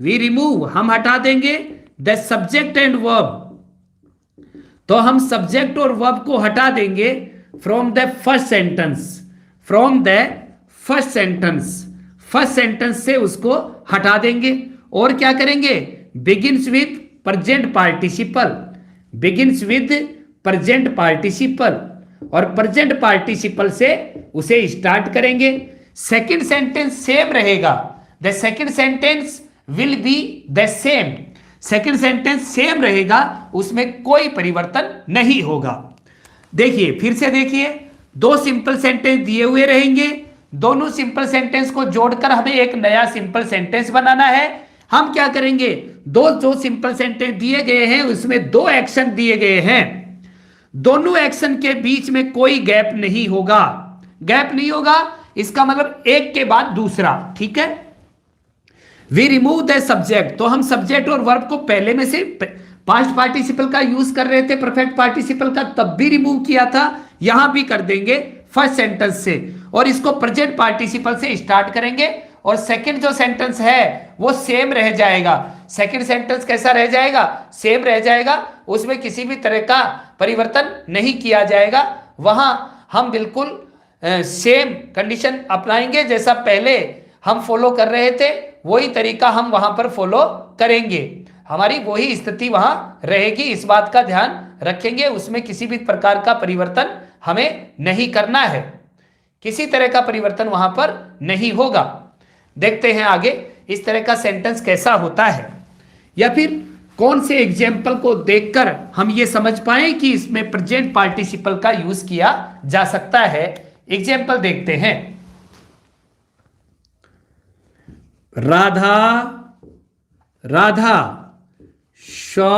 वी रिमूव, हम हटा देंगे द सब्जेक्ट एंड वर्ब, तो हम सब्जेक्ट और वर्ब को हटा देंगे from the first sentence, from the first sentence, first sentence से उसको हटा देंगे। और क्या करेंगे, begins with present participle, begins with present participle, और प्रेजेंट पार्टिसिपल से उसे स्टार्ट करेंगे। सेकंड सेंटेंस सेम रहेगा, the second sentence will be the same, second sentence same रहेगा, उसमें कोई परिवर्तन नहीं होगा। देखिए फिर से देखिए, दो सिंपल सेंटेंस दिए हुए रहेंगे, दोनों सिंपल सेंटेंस को जोड़कर हमें एक नया सिंपल सेंटेंस बनाना है। हम क्या करेंगे, दो जो सिंपल सेंटेंस दिए गए हैं उसमें दो एक्शन दिए गए हैं, दोनों एक्शन के बीच में कोई गैप नहीं होगा, गैप नहीं होगा, इसका मतलब एक के बाद दूसरा, ठीक है। वी रिमूव द सब्जेक्ट, तो हम सब्जेक्ट और वर्ब को पहले में से पास्ट पार्टिसिपल का यूज कर रहे थे, परफेक्ट पार्टिसिपल का तब भी रिमूव किया था, यहां भी कर देंगे फर्स्ट सेंटेंस से, और इसको प्रेजेंट पार्टिसिपल से स्टार्ट करेंगे। और सेकंड जो सेंटेंस है वो सेम रह जाएगा, सेकंड सेंटेंस कैसा रह जाएगा, सेम रह जाएगा, उसमें किसी भी तरह का परिवर्तन नहीं किया जाएगा। वहां हम बिल्कुल सेम कंडीशन अपनाएंगे, जैसा पहले हम फॉलो कर रहे थे वही तरीका हम वहां पर फॉलो करेंगे, हमारी वही स्थिति वहां रहेगी, इस बात का ध्यान रखेंगे। उसमें किसी भी प्रकार का परिवर्तन हमें नहीं करना है, किसी तरह का परिवर्तन वहां पर नहीं होगा। देखते हैं आगे इस तरह का सेंटेंस कैसा होता है, या फिर कौन से एग्जाम्पल को देखकर हम ये समझ पाए कि इसमें प्रेजेंट पार्टिसिपल का यूज किया जा सकता है। एग्जाम्पल देखते हैं, Radha, Radha saw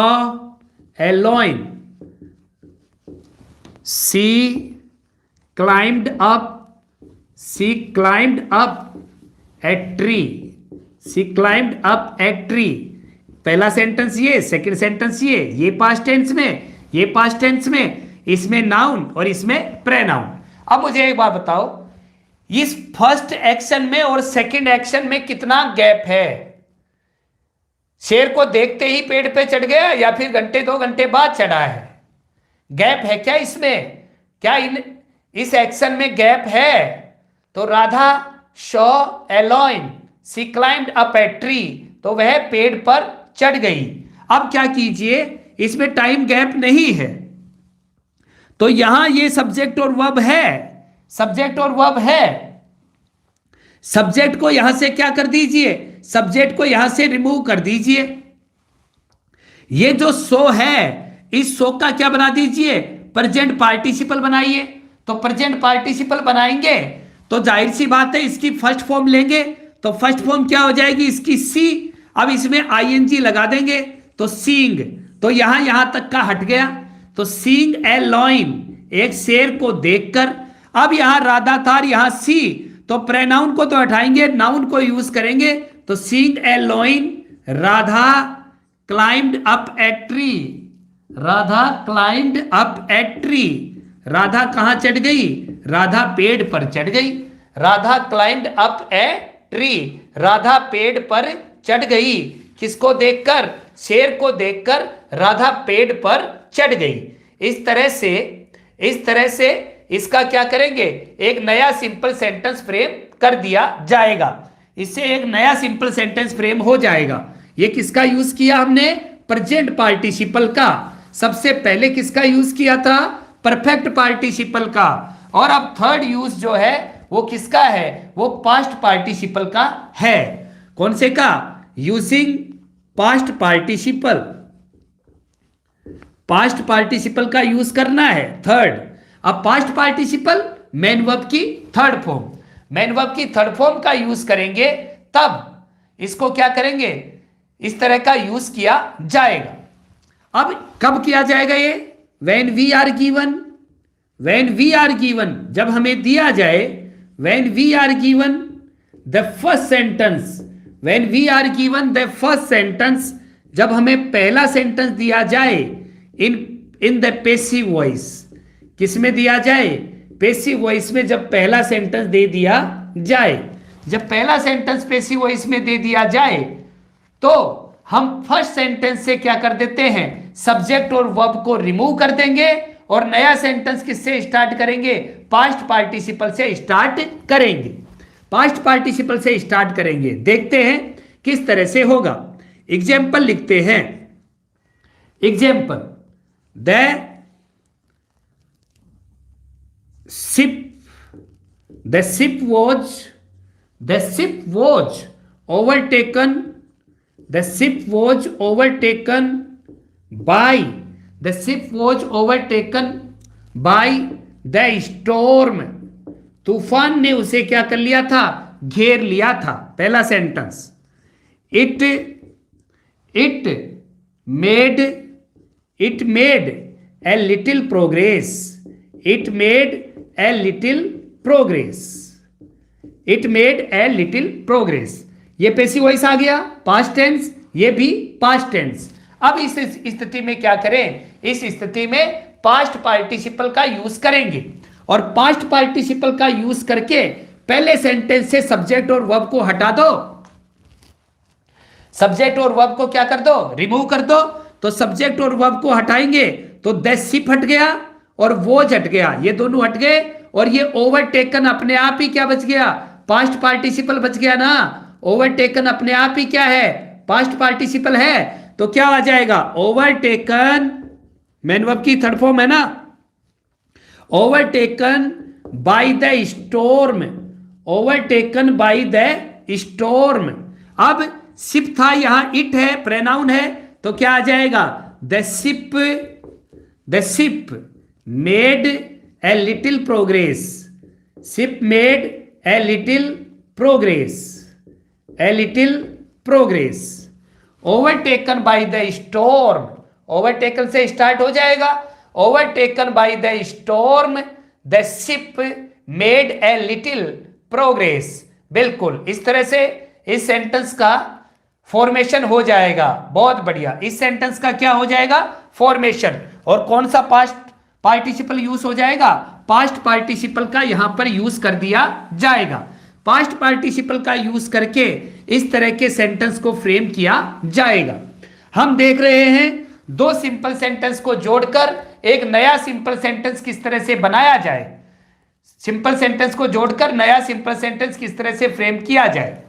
a lion, she climbed up, she climbed up a tree, she climbed up a tree. पहला सेंटेंस ये, सेकंड सेंटेंस ये पास्ट टेंस में, ये पास्ट टेंस में, इसमें नाउन और इसमें प्रेनाउन। अब मुझे एक बात बताओ, इस फर्स्ट एक्शन में और सेकंड एक्शन में कितना गैप है? शेर को देखते ही पेड़ पे चढ़ गया या फिर घंटे 2 घंटे बाद चढ़ा है? गैप है क्या इसमें? क्या इस एक्शन में गैप है? तो Radha saw a lion, she climbed up a tree, तो वह पेड़ पर चढ़ गई। अब क्या कीजिए, इसमें टाइम गैप नहीं है, तो यहां ये सब्जेक्ट और वर्ब है, सब्जेक्ट और वर्ब है, सब्जेक्ट को यहां से क्या कर दीजिए, सब्जेक्ट को यहां से रिमूव कर दीजिए। ये जो सो है, इस सो का क्या बना दीजिए, प्रेजेंट पार्टिसिपल बनाइए। तो प्रेजेंट पार्टिसिपल बनाएंगे तो जाहिर सी बात है इसकी फर्स्ट फॉर्म लेंगे, तो फर्स्ट फॉर्म क्या हो जाएगी इसकी, सी। अब इसमें आईएनजी लगा देंगे तो सीइंग, तो यहां तक का हट गया, तो सीइंग ए लॉइन, एक शेर को देखकर। अब यहां राधा था, यहां सी, तो प्रोनाउन को तो हटाएंगे, नाउन को यूज करेंगे, तो seeing a lion, Radha climbed up a tree, Radha climbed up a tree. Radha कहां चढ़ गई, राधा पेड़ पर चढ़ गई, Radha climbed up a tree, Radha पेड़ पर चढ़ गई। किसको देखकर, शेर को देखकर राधा पेड़ पर चढ़ गई। इस तरह से इसका क्या करेंगे, एक नया सिंपल सेंटेंस फ्रेम कर दिया जाएगा। इससे एक नया सिंपल सेंटेंस फ्रेम हो जाएगा। ये किसका यूज किया हमने? प्रेजेंट पार्टिसिपल का। सबसे पहले किसका यूज किया था? परफेक्ट पार्टिसिपल का। और अब थर्ड यूज जो है वो किसका है? वो पास्ट पार्टिसिपल का है। कौन से का? Using past participle. Past participle का यूज करना है थर्ड। अब पास्ट पार्टिसिपल मेन वर्ब की थर्ड फॉर्म, मेन वर्ब की थर्ड फॉर्म का यूज करेंगे, तब इसको क्या करेंगे? इस तरह का यूज किया जाएगा। अब कब किया जाएगा ये? When we are given, when we are given, जब हमें दिया जाए, when we are given the first sentence, when we are given the first sentence, जब हमें पहला सेंटेंस दिया जाए इन द पैसिव वॉइस। किस में दिया जाए? पैसिव वॉइस में जब पहला सेंटेंस दे दिया जाए, जब पहला सेंटेंस पैसिव वॉइस में दे दिया जाए तो हम फर्स्ट सेंटेंस से क्या कर देते हैं? सब्जेक्ट और वर्ब को रिमूव कर देंगे और नया सेंटेंस किससे स्टार्ट करेंगे? पास्ट पार्टिसिपल से स्टार्ट करेंगे। पास्ट पार्टिसिपल से स्टार्ट करेंगे। देखते हैं किस तरह से होगा। एग्जाम्पल लिखते हैं। Example, the ship was overtaken by the storm। तूफान ने उसे क्या कर लिया था? घेर लिया था। पहला sentence, it made a little progress, it made a little progress, it made a little progress। ये पैसिव वॉइस आ गया, पास्ट टेंस, ये भी पास्ट टेंस। अब इस स्थिति में क्या करें? इस स्थिति में पास्ट पार्टिसिपल का यूज करेंगे और पास्ट पार्टिसिपल का यूज करके पहले सेंटेंस से सब्जेक्ट और वर्ब को हटा दो। सब्जेक्ट और वर्ब को क्या कर दो? रिमूव कर दो। तो सब्जेक्ट और वर्ब को हटाएंगे तो द शिप हट गया और वॉज हट गया, ये दोनों हट गए और ये ओवरटेकन अपने आप ही क्या बच गया? पास्ट पार्टिसिपल बच गया ना। ओवरटेकन अपने आप ही क्या है? पास्ट पार्टिसिपल है। तो क्या आ जाएगा? ओवरटेकन, मेन वर्ब की थर्ड फॉर्म है ना। Overtaken by the storm, overtaken by the storm. अब शिप था, यहां इट है, प्रोनाउन है, तो क्या आ जाएगा? The ship made a little progress, ship made a little progress, a little progress. Overtaken by the storm, overtaken से स्टार्ट हो जाएगा। Overtaken by the storm the ship made a little progress. बिल्कुल इस तरह से इस सेंटेंस का formation हो जाएगा। बहुत बढ़िया। इस सेंटेंस का क्या हो जाएगा? फॉर्मेशन। और कौन सा पास्ट पार्टिसिपल यूज हो जाएगा? पास्ट पार्टिसिपल का यहां पर यूज कर दिया जाएगा। पास्ट पार्टिसिपल का यूज करके इस तरह के सेंटेंस को फ्रेम किया जाएगा। हम देख रहे हैं दो सिंपल सेंटेंस को जोड़कर एक नया सिंपल सेंटेंस किस तरह से बनाया जाए। सिंपल सेंटेंस को जोड़कर नया सिंपल सेंटेंस किस तरह से फ्रेम किया जाए।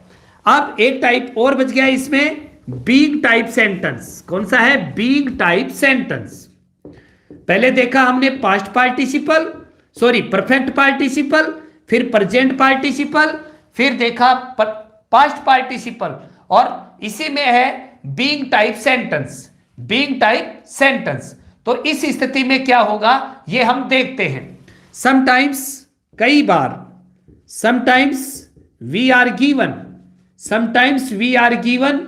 अब एक टाइप और बच गया इसमें, बीइंग टाइप सेंटेंस। कौन सा है? Being type sentence. पहले देखा हमने past participle, sorry perfect participle, फिर प्रेजेंट पार्टिसिपल, फिर देखा पास्ट पार्टिसिपल, और इसी में है being type sentence. Being type sentence. तो इस स्थिति में क्या होगा ये हम देखते हैं। समटाइम्स, कई बार, sometimes we are given, sometimes we are given,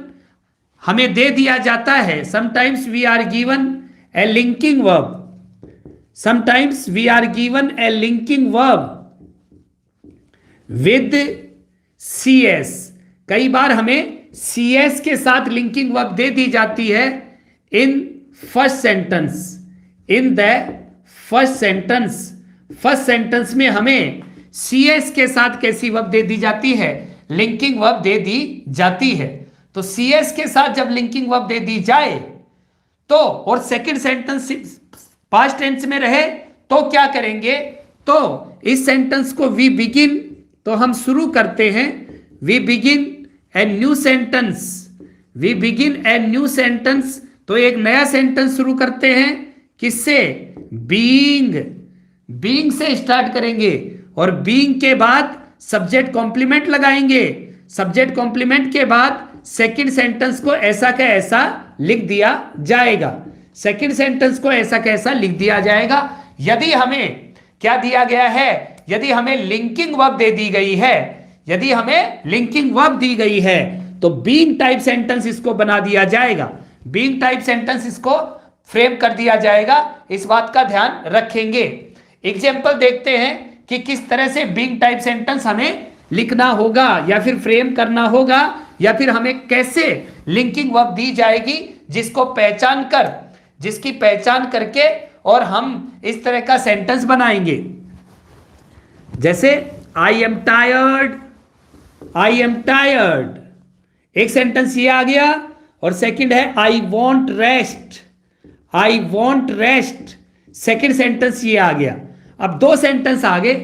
हमें दे दिया जाता है। Sometimes we are given a linking verb, sometimes we are given a linking verb with C S. कई बार हमें सी एस के साथ लिंकिंग वर्ब दे दी जाती है in first sentence, in the first sentence. First sentence में हमें सी एस के साथ कैसी वर्ब दे दी जाती है? लिंकिंग वर्ब दे दी जाती है। तो सी एस के साथ जब लिंकिंग वर्ब दे दी जाए तो, और सेकंड सेंटेंस पास्ट टेंस में रहे तो क्या करेंगे? तो इस सेंटेंस को वी बिगिन, तो हम शुरू करते हैं we begin a new sentence, we begin a new sentence, तो एक नया सेंटेंस शुरू करते हैं, किससे? बीइंग, बीइंग से स्टार्ट करेंगे और बीइंग के बाद सब्जेक्ट कॉम्प्लीमेंट लगाएंगे, सब्जेक्ट कॉम्प्लीमेंट के बाद सेकंड सेंटेंस को ऐसा का ऐसा लिख दिया जाएगा, सेकंड सेंटेंस को ऐसा का ऐसा लिख दिया जाएगा। यदि हमें क्या दिया गया है, यदि हमें लिंकिंग वर्ब दे दी गई है, यदि हमें लिंकिंग वर्ब दी गई है तो बीइंग टाइप सेंटेंस इसको बना दिया जाएगा, बीइंग टाइप सेंटेंस इसको फ्रेम कर दिया जाएगा, इस बात का ध्यान रखेंगे। एग्जाम्पल देखते हैं कि किस तरह से बीइंग टाइप सेंटेंस हमें लिखना होगा या फिर फ्रेम करना होगा, या फिर हमें कैसे लिंकिंग वर्ब दी जाएगी जिसको पहचान कर, जिसकी पहचान करके और हम इस तरह का सेंटेंस बनाएंगे। जैसे I am tired, I am tired, एक सेंटेंस ये आ गया, और सेकंड है I want rest, I want rest, second sentence ये आ गया। अब दो सेंटेंस आ गए,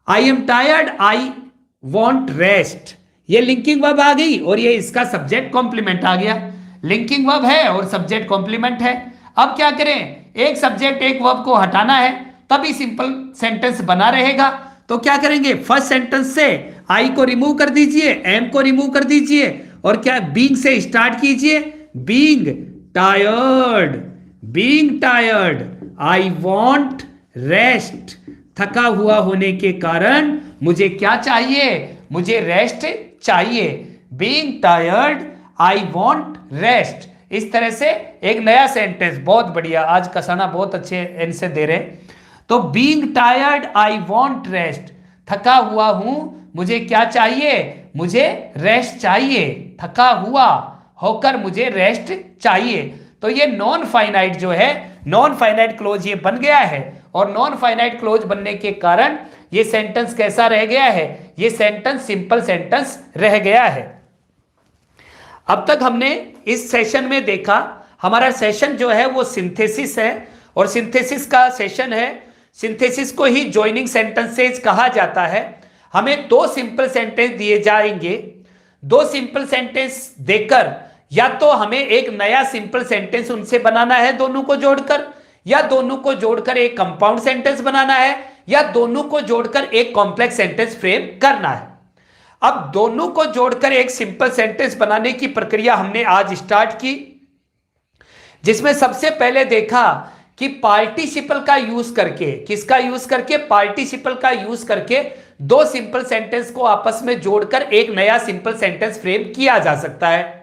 I am tired, I want rest, ये लिंकिंग वर्ब आ गई और ये इसका सब्जेक्ट कॉम्प्लीमेंट आ गया, लिंकिंग वर्ब है और सब्जेक्ट कॉम्प्लीमेंट है। अब क्या करें, एक सब्जेक्ट एक वर्ब को हटाना है तभी सिंपल सेंटेंस बना रहेगा, तो क्या करेंगे, फर्स्ट सेंटेंस से आई को रिमूव कर दीजिए, एम को रिमूव कर दीजिए और क्या बीइंग से स्टार्ट कीजिए, being tired, being tired, I want rest, थका हुआ होने के कारण मुझे क्या चाहिए, मुझे रेस्ट चाहिए, being tired I want rest. इस तरह से एक नया सेंटेंस, बहुत बढ़िया, आज कसाना बहुत अच्छे आंसर दे रहे हैं। तो being tired I want rest, थका हुआ हूं, मुझे क्या चाहिए, मुझे रेस्ट चाहिए, थका हुआ होकर मुझे रेस्ट चाहिए। तो ये नॉन फाइनाइट जो है, नॉन फाइनाइट क्लोज ये बन गया है, और नॉन फाइनाइट क्लोज बनने के कारण ये सेंटेंस कैसा रह गया है, ये सेंटेंस सिंपल सेंटेंस रह गया है। अब तक हमने इस सेशन में देखा, हमारा सेशन जो है वो सिंथेसिस है, और सिंथेसिस का सेशन है, सिंथेसिस को ही जॉइनिंग सेंटेंसेस कहा जाता है। हमें दो सिंपल सेंटेंस दिए जाएंगे, दो सिंपल सेंटेंस देकर या तो हमें एक नया सिंपल सेंटेंस उनसे बनाना है दोनों को जोड़कर, या दोनों को जोड़कर एक कंपाउंड सेंटेंस बनाना है, या दोनों को जोड़कर एक कॉम्प्लेक्स सेंटेंस फ्रेम करना है। अब दोनों को जोड़कर एक सिंपल सेंटेंस बनाने की प्रक्रिया हमने आज स्टार्ट की, जिसमें सबसे पहले देखा कि पार्टिसिपल का यूज करके, किसका यूज करके, पार्टिसिपल का यूज करके दो सिंपल सेंटेंस को आपस में जोड़कर एक नया सिंपल सेंटेंस फ्रेम किया जा सकता है।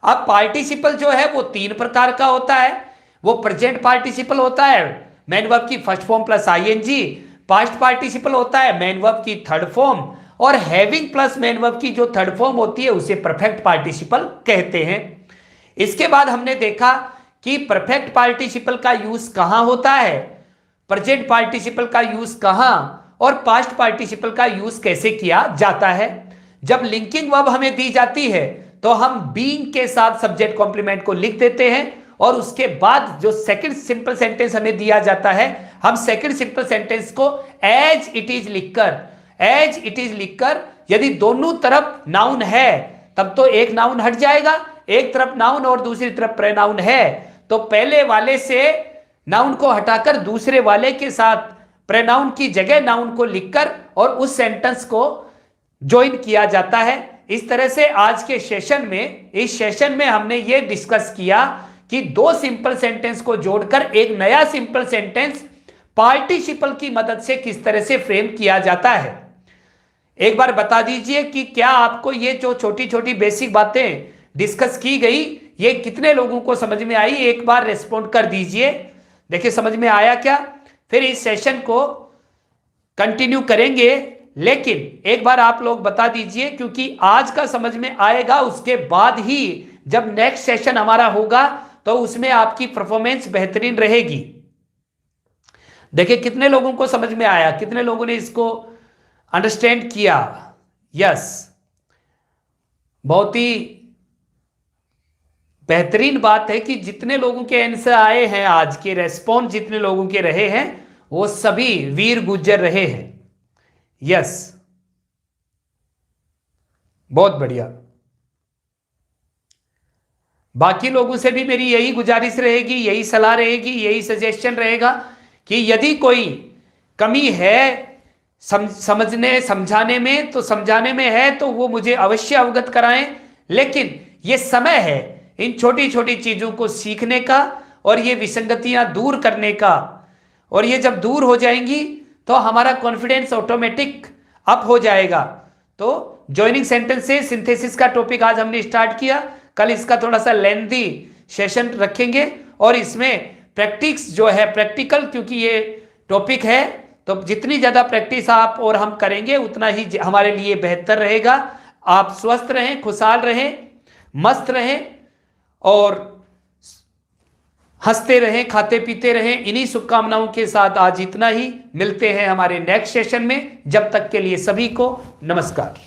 अब पार्टिसिपल जो है वो तीन प्रकार का होता है, वो प्रेजेंट पार्टिसिपल होता है मेन वर्ब की first form plus ING, past participle होता है मेन वर्ब की थर्ड फॉर्म, और हैविंग प्लस मेन वर्ब की जो थर्ड फॉर्म होती है उसे परफेक्ट पार्टिसिपल कहते हैं। इसके बाद हमने देखा कि परफेक्ट पार्टिसिपल का यूज कहां होता है, प्रेजेंट पार्टिसिपल का यूज कहां, और पास्ट पार्टिसिपल का यूज कैसे किया जाता है। जब लिंकिंग वर्ब हमें दी जाती है तो हम बीइंग के साथ सब्जेक्ट कॉम्प्लीमेंट को लिख देते हैं, और उसके बाद जो सेकंड सिंपल सेंटेंस हमें दिया जाता है, हम सेकंड सिंपल सेंटेंस को एज इट इज लिखकर, एज इट इज लिखकर, यदि दोनों तरफ नाउन है तब तो एक नाउन हट जाएगा, एक तरफ नाउन और दूसरी तरफ प्रोनाउन है तो पहले वाले से नाउन को हटाकर दूसरे वाले के साथ प्रोनाउन की जगह नाउन को लिखकर और उस सेंटेंस को ज्वाइन किया जाता है। इस तरह से आज के सेशन में, इस सेशन में हमने ये डिस्कस किया कि दो सिंपल सेंटेंस को जोड़कर एक नया सिंपल सेंटेंस पार्टिसिपल की मदद से किस तरह से फ्रेम किया जाता है। एक बार बता दीजिए कि क्या आपको ये जो छोटी छोटी बेसिक बातें डिस्कस की गई, ये कितने लोगों को समझ में आई, एक बार रेस्पॉन्ड कर दीजिए। देखिए समझ में आया क्या, फिर इस सेशन को कंटिन्यू करेंगे, लेकिन एक बार आप लोग बता दीजिए, क्योंकि आज का समझ में आएगा, उसके बाद ही जब नेक्स्ट सेशन हमारा होगा तो उसमें आपकी परफॉर्मेंस बेहतरीन रहेगी। देखिए कितने लोगों को समझ में आया, कितने लोगों ने इसको अंडरस्टैंड किया। यस, बहुत ही बेहतरीन बात है कि जितने लोगों के आंसर आए हैं, आज के रेस्पॉन्स जितने लोगों के रहे हैं वो सभी वीर गुजर रहे हैं। यस, बहुत बढ़िया। बाकी लोगों से भी मेरी यही गुजारिश रहेगी, यही सलाह रहेगी, यही सजेशन रहेगा कि यदि कोई कमी है समझने समझाने में, तो समझाने में है तो वो मुझे अवश्य अवगत कराएं। लेकिन ये समय है इन छोटी छोटी चीजों को सीखने का और ये विसंगतियां दूर करने का। और ये जब दूर हो जाएंगी तो हमारा कॉन्फिडेंस ऑटोमेटिक अप हो जाएगा। तो जॉइनिंग सेंटेंसेस सिंथेसिस का टॉपिक आज हमने स्टार्ट किया। कल इसका थोड़ा सा लेंथी सेशन रखेंगे और इसमें प्रैक्टिस जो है प्रैक्टिकल, क्योंकि ये टॉपिक है तो जितनी ज्यादा प्रैक्टिस आप और हम करेंगे उतना ही हमारे लिए बेहतर रहेगा। आप स्वस्थ रहें, खुशहाल रहें, मस्त रहें और हंसते रहें, खाते पीते रहें। इन्हीं शुभकामनाओं के साथ आज इतना ही। मिलते हैं हमारे नेक्स्ट सेशन में। जब तक के लिए सभी को नमस्कार।